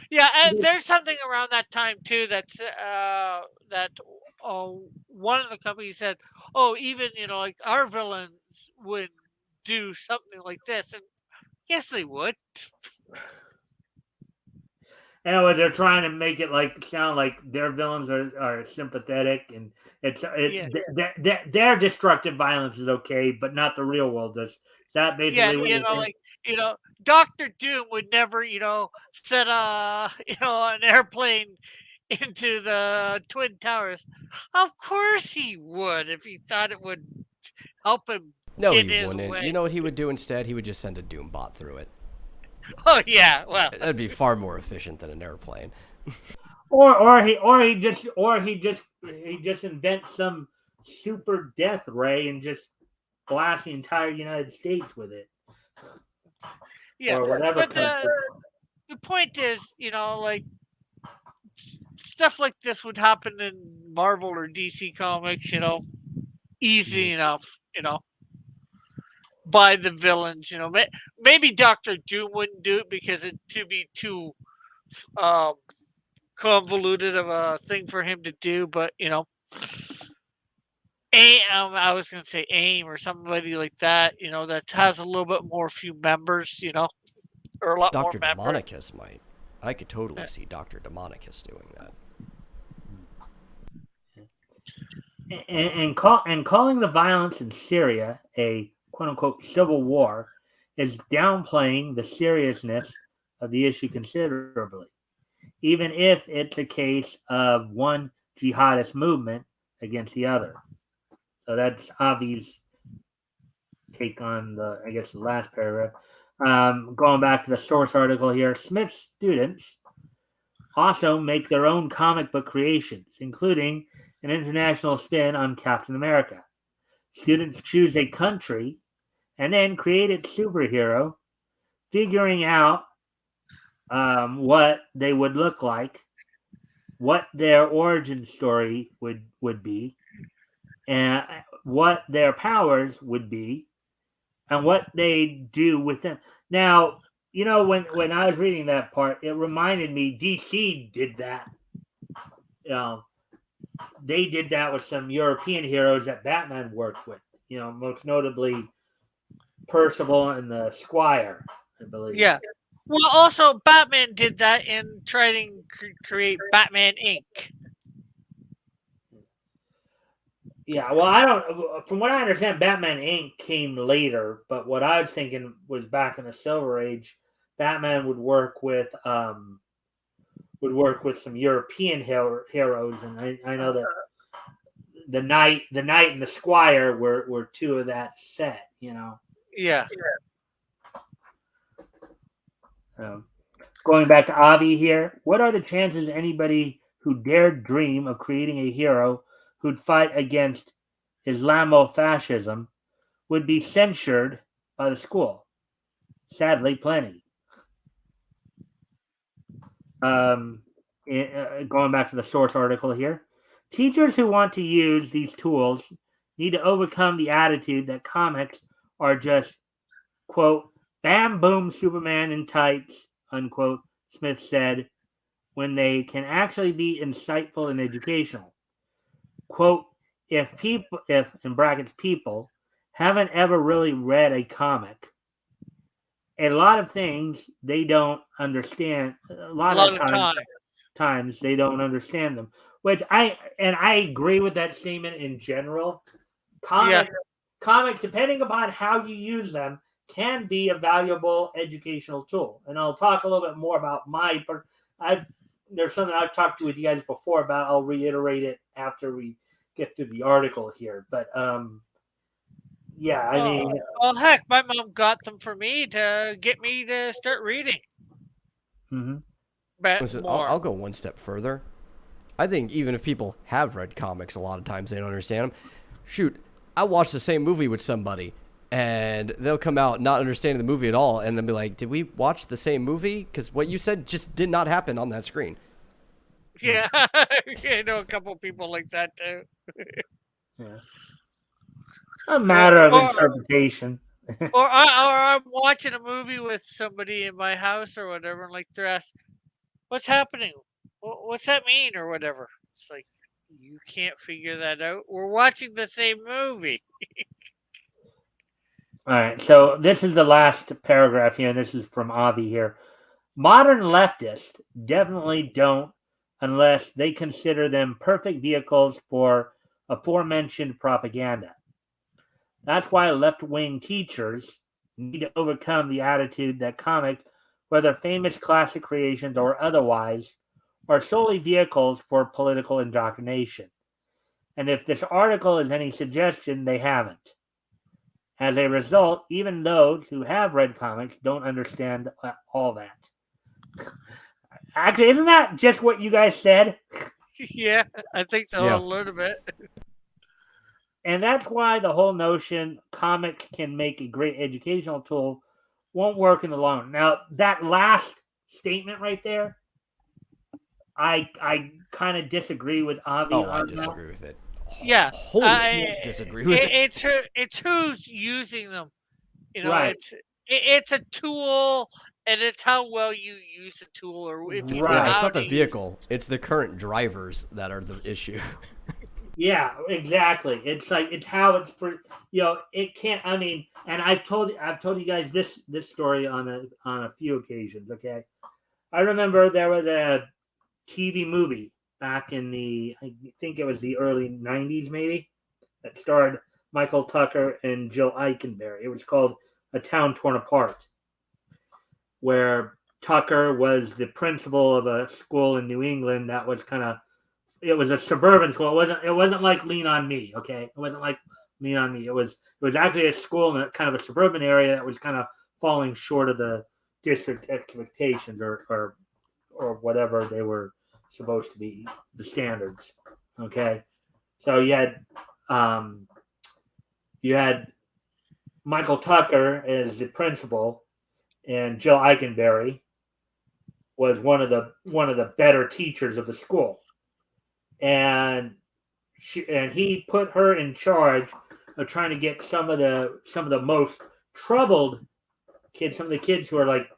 Yeah, and there's something around that time too that's that one of the companies said, "Oh, even like our villains would do something like this," and yes, they would. Anyway, they're trying to make it sound like their villains are sympathetic, and their destructive violence is okay, but not the real world. Is that basically? Yeah, Doctor Doom would never, set an airplane into the Twin Towers. Of course he would, if he thought it would help him. No, he wouldn't. Way. You know what he would do instead? He would just send a Doom bot through it. Oh yeah, well, that'd be far more efficient than an airplane. or he just invents some super death ray and just blasts the entire United States with it. Yeah, or whatever. But the point is, like stuff like this would happen in Marvel or DC comics, easy enough, by the villains, maybe Doctor Doom wouldn't do it because it'd be too convoluted of a thing for him to do, but I was going to say AIM or somebody like that, that has a little bit more few members, or a lot Dr. more members. Demonicus might. I could totally see Dr. Demonicus doing that. And calling the violence in Syria a quote-unquote civil war is downplaying the seriousness of the issue considerably, even if it's a case of one jihadist movement against the other. So that's Avi's take on the last paragraph. Going back to the source article here, Smith's students also make their own comic book creations, including an international spin on Captain America. Students choose a country and then create its superhero, figuring out what they would look like, what their origin story would be, and what their powers would be and what they do with them. Now, when I was reading that part, it reminded me DC did that. They did that with some European heroes that Batman worked with. Most notably Percival and the Squire, I believe. Yeah. Well, also Batman did that in trying to create Batman Inc. Yeah, well, I don't. From what I understand, Batman Inc. came later, but what I was thinking was back in the Silver Age, Batman would work with some European heroes, and I know that the Knight and the Squire were two of that set. Yeah. Going back to Avi here, what are the chances anybody who dared dream of creating a hero who'd fight against Islamofascism would be censured by the school? Sadly, plenty. Going back to the source article here, teachers who want to use these tools need to overcome the attitude that comics are just, quote, bam boom Superman in tights, unquote, Smith said, when they can actually be insightful and educational. Quote, if in brackets people haven't ever really read a comic, a lot of things they don't understand. A lot of times they don't understand them. Which I agree with that statement in general. Comics, depending upon how you use them, can be a valuable educational tool. And I'll talk a little bit more about there's something I've talked with you guys before about. I'll reiterate it after we get to the article here. But yeah, I mean, well, heck, my mom got them for me to get me to start reading. Mm-hmm. But Listen, more. I'll go one step further. I think even if people have read comics, a lot of times they don't understand them. Shoot, I watched the same movie with somebody, and they'll come out not understanding the movie at all, and then be like, did we watch the same movie? Because what you said just did not happen on that screen. Yeah, I know a couple people like that too. Yeah. A matter of interpretation. or I'm watching a movie with somebody in my house or whatever, and like they're asking, "What's happening? What's that mean?" or whatever. It's like you can't figure that out. We're watching the same movie. All right, so this is the last paragraph here, and this is from Avi here. Modern leftists definitely don't unless they consider them perfect vehicles for aforementioned propaganda. That's why left-wing teachers need to overcome the attitude that comics, whether famous classic creations or otherwise, are solely vehicles for political indoctrination. And if this article is any suggestion, they haven't. As a result, even those who have read comics don't understand all that. Actually, isn't that just what you guys said? Yeah, I think so. Yeah. A little bit. And that's why the whole notion comics can make a great educational tool won't work in the long run. Now, that last statement right there, I kind of disagree with Avi. I disagree with it. Yeah, Wholly disagree with it. It's who's using them. Right. It's a tool, and it's how well you use the tool, or if you know Yeah, it's how not the to vehicle. It's the current drivers that are the issue. Yeah, exactly. It's like it's how it's it can't. I mean, and I've told you guys this story on a few occasions. Okay, I remember there was a TV movie back in I think it was the early '90s, maybe, that starred Michael Tucker and Jill Eikenberry. It was called A Town Torn Apart, where Tucker was the principal of a school in New England that was it was a suburban school. It wasn't like Lean on Me, okay? It wasn't like Lean on Me. It was actually a school in kind of a suburban area that was kind of falling short of the district expectations or whatever they were supposed to be, the standards. Okay, so you had Michael Tucker as the principal, and Jill Eikenberry was one of the better teachers of the school. And and he put her in charge of trying to get some of the most troubled kids, some of the kids who are like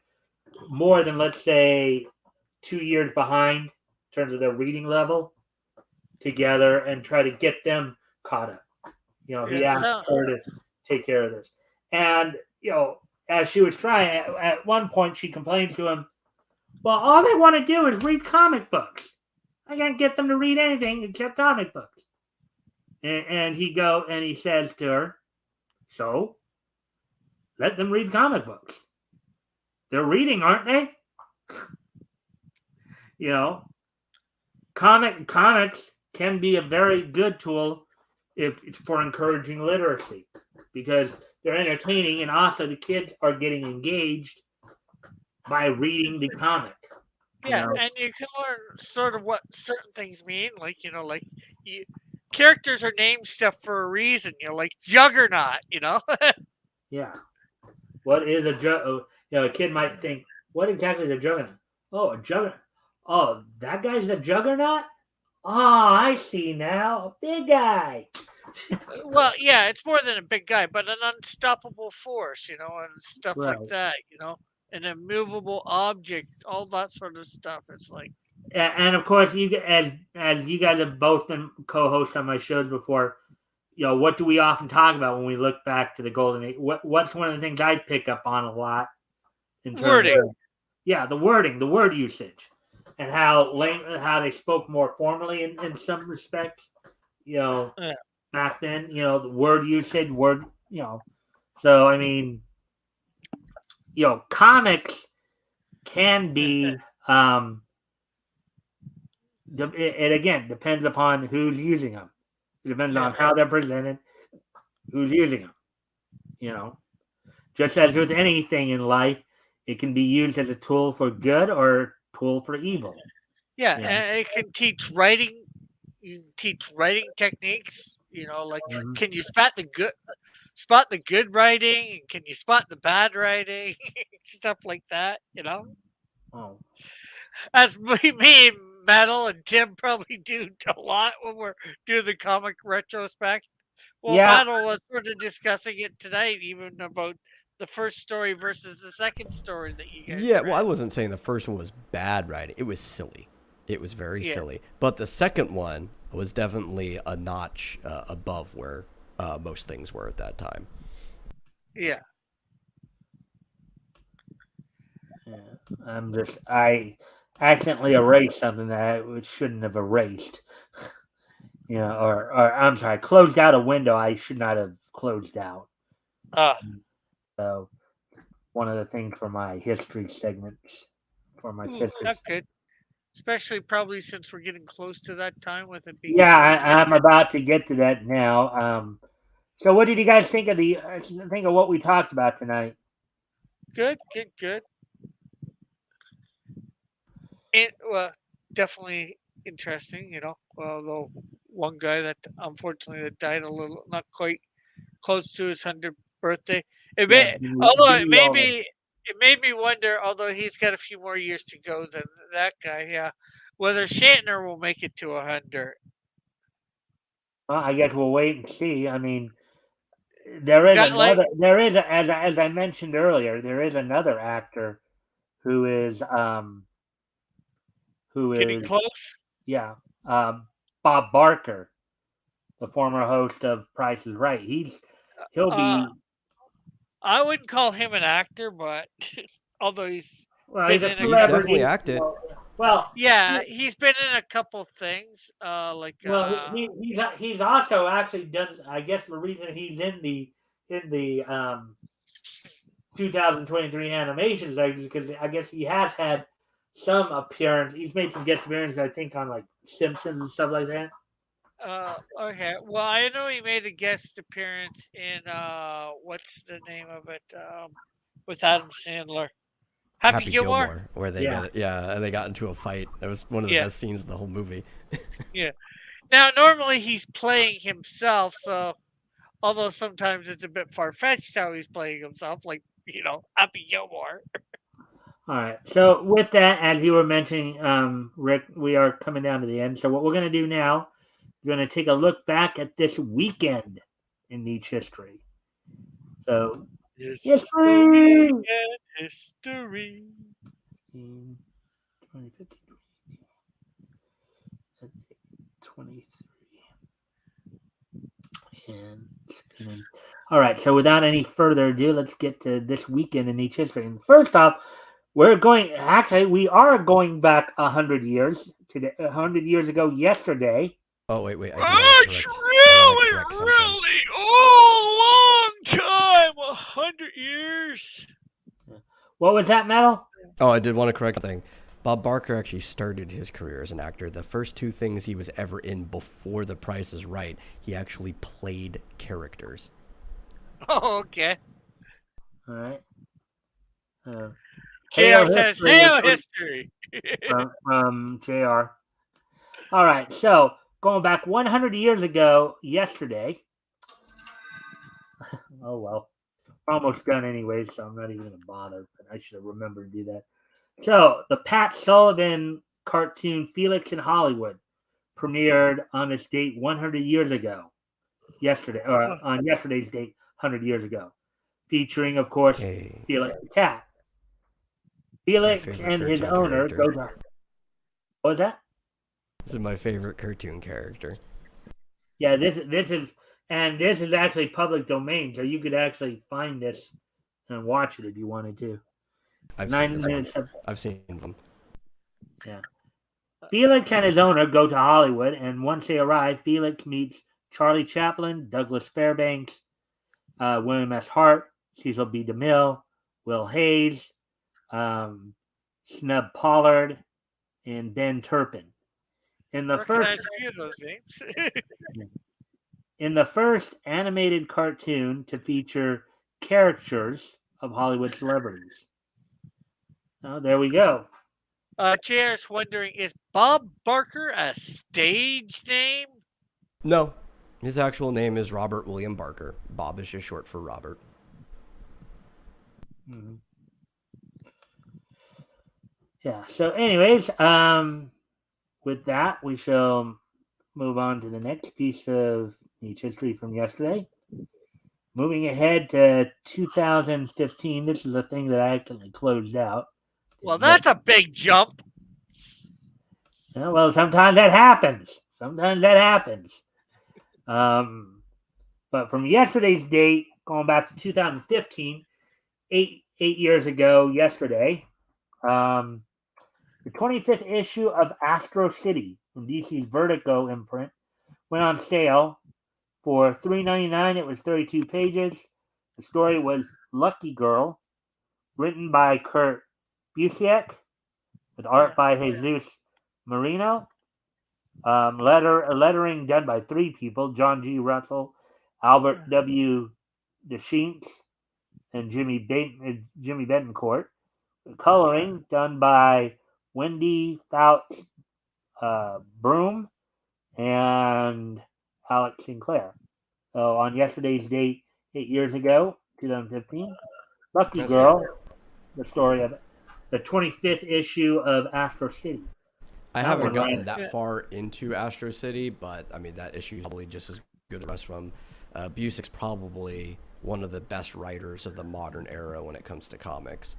more than, let's say, 2 years behind in terms of their reading level, together and try to get them caught up. He asked her to take care of this. And, as she was trying, at one point she complained to him, well, all they want to do is read comic books. I can't get them to read anything except comic books. And he says to her, so let them read comic books. They're reading, aren't they? Comics can be a very good tool if it's for encouraging literacy, because they're entertaining, and also the kids are getting engaged by reading the comic. Yeah, and you can learn sort of what certain things mean, like characters are named stuff for a reason. Like Juggernaut. Yeah. What is a a kid might think, what exactly is a Juggernaut? Oh, a Juggernaut. Oh, that guy's a Juggernaut? Oh, I see now. A big guy. Well, yeah, it's more than a big guy, but an unstoppable force, and stuff Right. like that, an immovable object, all that sort of stuff. It's like, and of course, as you guys have both been co-hosts on my shows before, what do we often talk about when we look back to the Golden Age? What's one of the things I pick up on a lot in terms wording. Of, the wording, the word usage, and how they spoke more formally in some respects. Back then, the word usage, So I mean, comics can be. It again depends upon who's using them. It depends on how they're presented, who's using them. Just as with anything in life, it can be used as a tool for good or a tool for evil. Yeah, and it can teach writing. You can teach writing techniques. Like can you spot the good writing? Can you spot the bad writing? Stuff like that. Oh. As me and Metal and Tim probably do a lot when we're doing the comic retrospect. Well, Metal was sort of discussing it tonight, even about the first story versus the second story that you guys read. Well, I wasn't saying the first one was bad writing. It was silly. It was very silly. But the second one was definitely a notch above where most things were at that time. Yeah. I accidentally erased something that I shouldn't have erased. Or I'm sorry, closed out a window I should not have closed out. So one of the things for my history segments, for my history. That's good. Especially probably since we're getting close to that time with it being. Yeah, I'm about to get to that now. So what did you guys think of what we talked about tonight? Good. It definitely interesting, Although one guy that unfortunately died not quite close to his 100th birthday. It made me wonder. Although he's got a few more years to go than that guy, whether Shatner will make it to 100. Well, I guess we'll wait and see. I mean, there is as I mentioned earlier, there is another actor who is getting close. Yeah, Bob Barker, the former host of Price is Right. He'll be. I wouldn't call him an actor, but although he's he's a celebrity. He's definitely acted. He's been in a couple things. He's also actually done. I guess the reason he's in the 2023 animations is because I guess he has had some appearance. He's made some guest appearances, I think, on like Simpsons and stuff like that. Okay. Well, I know he made a guest appearance in what's the name of it? With Adam Sandler. Happy Gilmore, where they and they got into a fight. That was one of the best scenes in the whole movie. Yeah. Now, normally he's playing himself, so although sometimes it's a bit far fetched how he's playing himself, like Happy Gilmore. All right. So with that, as you were mentioning, Rick, we are coming down to the end. So what we're going to do now We're going to take a look back at this weekend in Nietzsche history. So, History and history. 2015, 23. And all right, so without any further ado, let's get to this weekend in Nietzsche history. And first off, we are going back 100 years today, 100 years ago yesterday. Oh wait, That's really long time. 100 years. What was that, Metal? Oh, I did want to correct something. Bob Barker actually started his career as an actor. The first two things he was ever in before The Price is Right, he actually played characters. Oh, okay. All right. JR says, "Hail history." from JR. All right, so going back 100 years ago yesterday. Oh, well. We're almost done anyways, so I'm not even going to bother. But I should have remembered to do that. So, the Pat Sullivan cartoon Felix in Hollywood premiered on this date 100 years ago. Yesterday, or on yesterday's date, 100 years ago. Featuring, of course, Felix the cat. Felix and his owner go to... What was that? This is my favorite cartoon character. Yeah, this is actually public domain, so you could actually find this and watch it if you wanted to. I've seen them. Yeah. Felix and his owner go to Hollywood, and once they arrive, Felix meets Charlie Chaplin, Douglas Fairbanks, William S. Hart, Cecil B. DeMille, Will Hayes, Snub Pollard, and Ben Turpin. In the Recognize a few of those names. In the first animated cartoon to feature caricatures of Hollywood celebrities. Oh, there we go. JR's wondering, is Bob Barker a stage name? No. His actual name is Robert William Barker. Bob is just short for Robert. Mm-hmm. Yeah, so anyways, with that, we shall move on to the next piece of Nietzsche history from yesterday. Moving ahead to 2015, this is a thing that I accidentally closed out. Well, that's a big jump. Yeah, well, sometimes that happens. But from yesterday's date, going back to 2015, eight years ago yesterday, the 25th issue of Astro City from DC's Vertigo imprint went on sale for $3.99. It was 32 pages. The story was Lucky Girl, written by Kurt Busiek, with art by Jesus Marino. Lettering done by three people: John G. Russell, Albert W. Deschamps, and Jimmy Betancourt. The coloring done by Wendy Fouts Broom and Alex Sinclair. So on yesterday's date, 8 years ago, 2015, Lucky Girl, the story of the 25th issue of Astro City. I haven't gotten that far into Astro City, but I mean that issue is probably just as good as from Busiek's probably one of the best writers of the modern era when it comes to comics.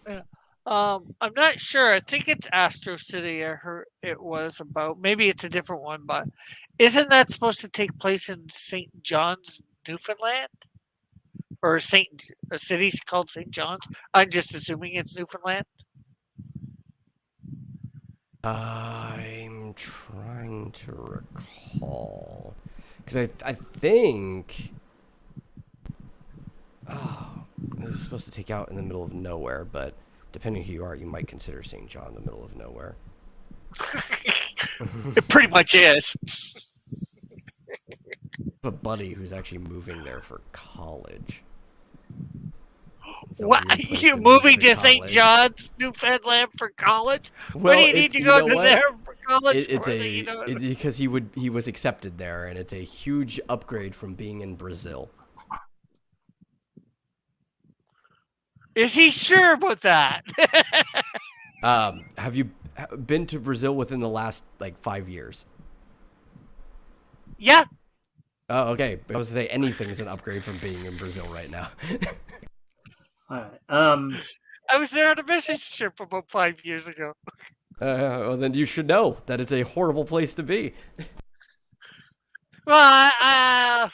Yeah. I'm not sure. I think it's Astro City. I heard it was about. Maybe it's a different one, but isn't that supposed to take place in St. John's, Newfoundland? Or a city's called St. John's? I'm just assuming it's Newfoundland. I'm trying to recall. Because I think... Oh, this is supposed to take out in the middle of nowhere, but depending who you are, you might consider St. John the middle of nowhere. It pretty much is. A buddy who's actually moving there for college. What? You moving to St. John's, Newfoundland for college? Well, what do you need to go to there for college? It's because he was accepted there, and it's a huge upgrade from being in Brazil. Is he sure about that? Have you been to Brazil within the last 5 years? Yeah, Oh, okay. I was gonna say anything's an upgrade from being in Brazil right now. All right. I was there on a mission trip about 5 years ago. Well, then you should know that it's a horrible place to be. Well,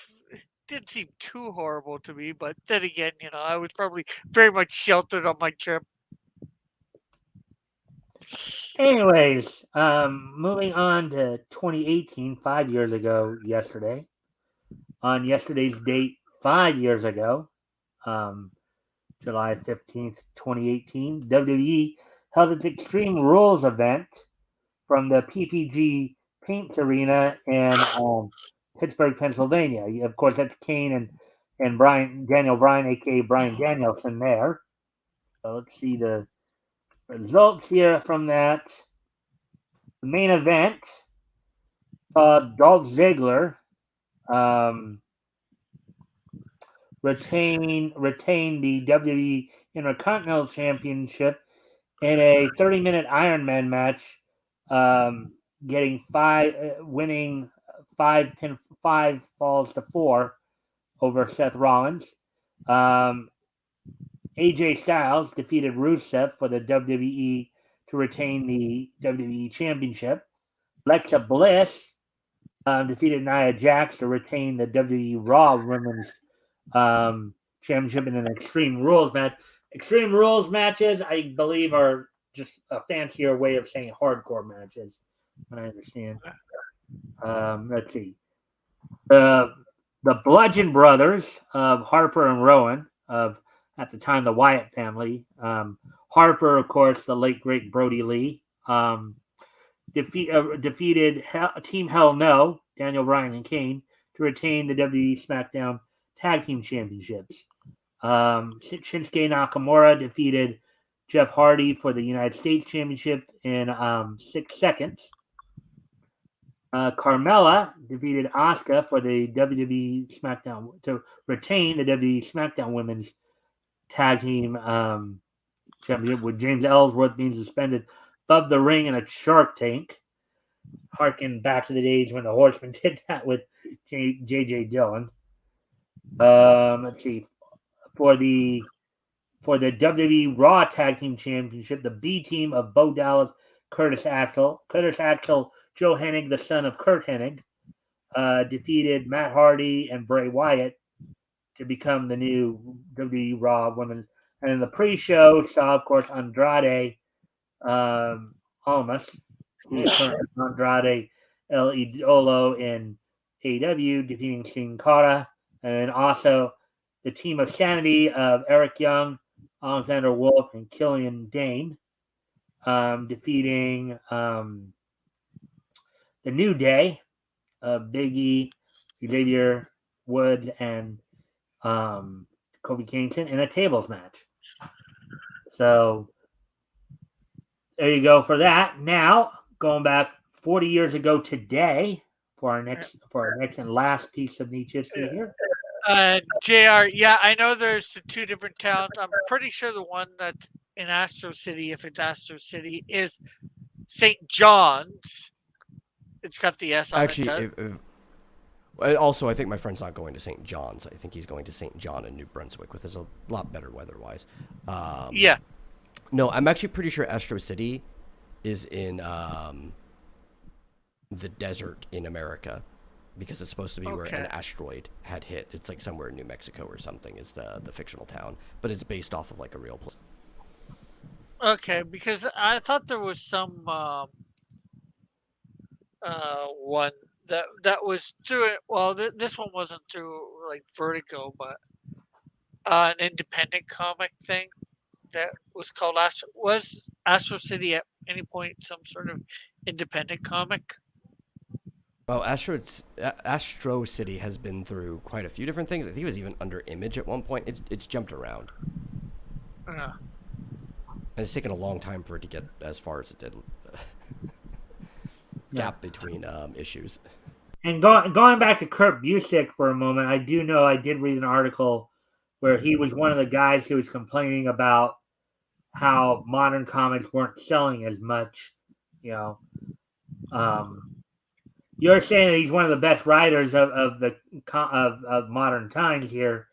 didn't seem too horrible to me, but then again, I was probably very much sheltered on my trip. Anyways, moving on to 2018, 5 years ago yesterday. On yesterday's date, 5 years ago, um, July 15th, 2018, WWE held its Extreme Rules event from the PPG Paints Arena in Pittsburgh, Pennsylvania. Of course, that's Kane and Daniel Bryan, aka Brian Danielson, there. So let's see the results here from that. The main event, Dolph Ziggler retain the WWE Intercontinental Championship in a 30-minute Iron Man match, winning five falls to 4 over Seth Rollins. AJ Styles defeated Rusev for the WWE to retain the WWE Championship. Alexa Bliss defeated Nia Jax to retain the WWE Raw Women's Championship in an Extreme Rules match. Extreme Rules matches, I believe, are just a fancier way of saying hardcore matches. I understand. Let's see. The Bludgeon Brothers of Harper and Rowan, of at the time the Wyatt family. Harper, of course, the late great Brody Lee. Defeated Team Hell No, Daniel Bryan and Kane, to retain the WWE SmackDown Tag Team Championships. Shinsuke Nakamura defeated Jeff Hardy for the United States Championship in 6 seconds. Carmella defeated Asuka for the WWE SmackDown to retain the WWE SmackDown Women's Tag Team Championship, with James Ellsworth being suspended above the ring in a Shark Tank. Harken back to the days when the Horsemen did that with J.J. Dillon. Let's see. For the WWE Raw Tag Team Championship, the B team of Bo Dallas, Curtis Axel, Joe Hennig, the son of Kurt Hennig, defeated Matt Hardy and Bray Wyatt to become the new WWE Raw Women's. And in the pre-show, saw, of course, Andrade Almas, who's currently Andrade El Idolo in AEW, defeating Sin Cara. And then also the team of Sanity of Eric Young, Alexander Wolf, and Killian Dane, defeating the New Day of Big E, Xavier Woods, and Kofi Kingston in a tables match. So there you go for that. Now, going back 40 years ago today for our next and last piece of Nietzsche history here. JR, yeah, I know there's the 2 different towns. I'm pretty sure the one that's in Astro City, if it's Astro City, is St. John's. It's got the S on it. Actually, also, I think my friend's not going to St. John's. I think he's going to St. John in New Brunswick, which is a lot better weather-wise. Yeah. No, I'm actually pretty sure Astro City is in the desert in America, because it's supposed to be where an asteroid had hit. It's like somewhere in New Mexico or something is the fictional town, but it's based off of like a real place. Okay, because I thought there was some one that was through it. Well, this one wasn't through like Vertigo, but an independent comic thing that was called Astro. Was Astro City at any point some sort of independent comic? Oh, Astro City has been through quite a few different things. I think it was even under Image at one point. It's jumped around. And it's taken a long time for it to get as far as it did. Gap between issues. And going back to Kurt Busiek for a moment, I do know I did read an article where he was one of the guys who was complaining about how modern comics weren't selling as much, You're saying that he's one of the best writers of modern times here,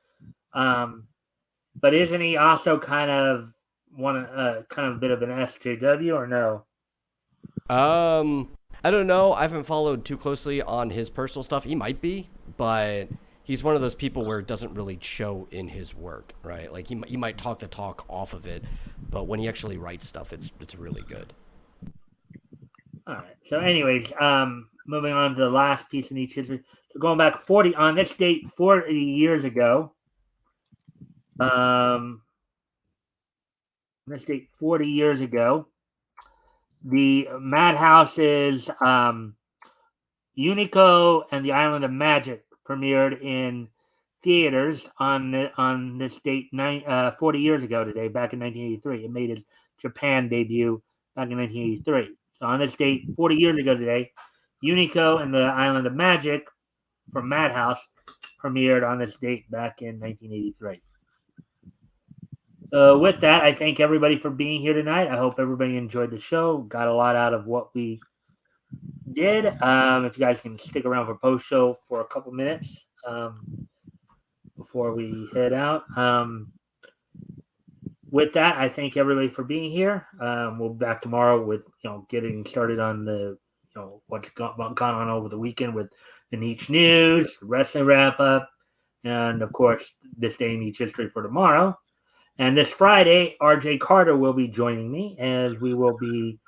but isn't he also kind of a bit of an SJW or no? I don't know. I haven't followed too closely on his personal stuff. He might be, but he's one of those people where it doesn't really show in his work, right? Like he might talk the talk off of it, but when he actually writes stuff, it's really good. All right. So, anyways, moving on to the last piece in each history. So, going back 40 on this date, 40 years ago. This date 40 years ago, the Madhouse's Unico and the Island of Magic premiered in theaters on this date 40 years ago today, back in 1983. It made its Japan debut back in 1983. So on this date, 40 years ago today, Unico and the Island of Magic from Madhouse premiered on this date back in 1983. So with that, I thank everybody for being here tonight. I hope everybody enjoyed the show. Got a lot out of what we did. If you guys can stick around for post show for a couple minutes before we head out. With that, I thank everybody for being here. We'll be back tomorrow with getting started on the what's gone on over the weekend with the Niche News, wrestling wrap up, and of course this day in Niche history for tomorrow. And this Friday, RJ Carter will be joining me as we will be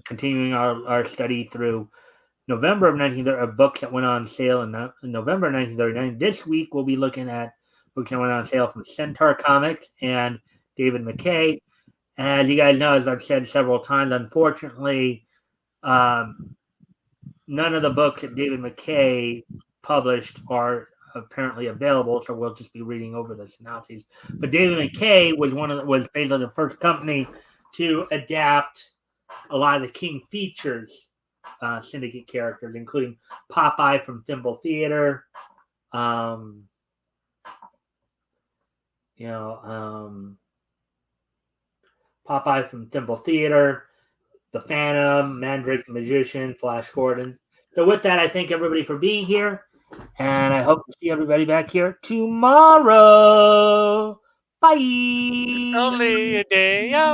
continuing our study through November of 1930 books that went on sale in November of 1939. This week we'll be looking at books that went on sale from Centaur Comics and David McKay. As you guys know, as I've said several times, unfortunately, none of the books that David McKay published are apparently available, so we'll just be reading over the synopses. But David McKay was was basically the first company to adapt a lot of the King Features syndicate characters, including Popeye from Thimble Theater, Popeye from Thimble Theater, the Phantom, Mandrake the Magician, Flash Gordon. So with that, I thank everybody for being here. And I hope to see everybody back here tomorrow. Bye. It's only a day out.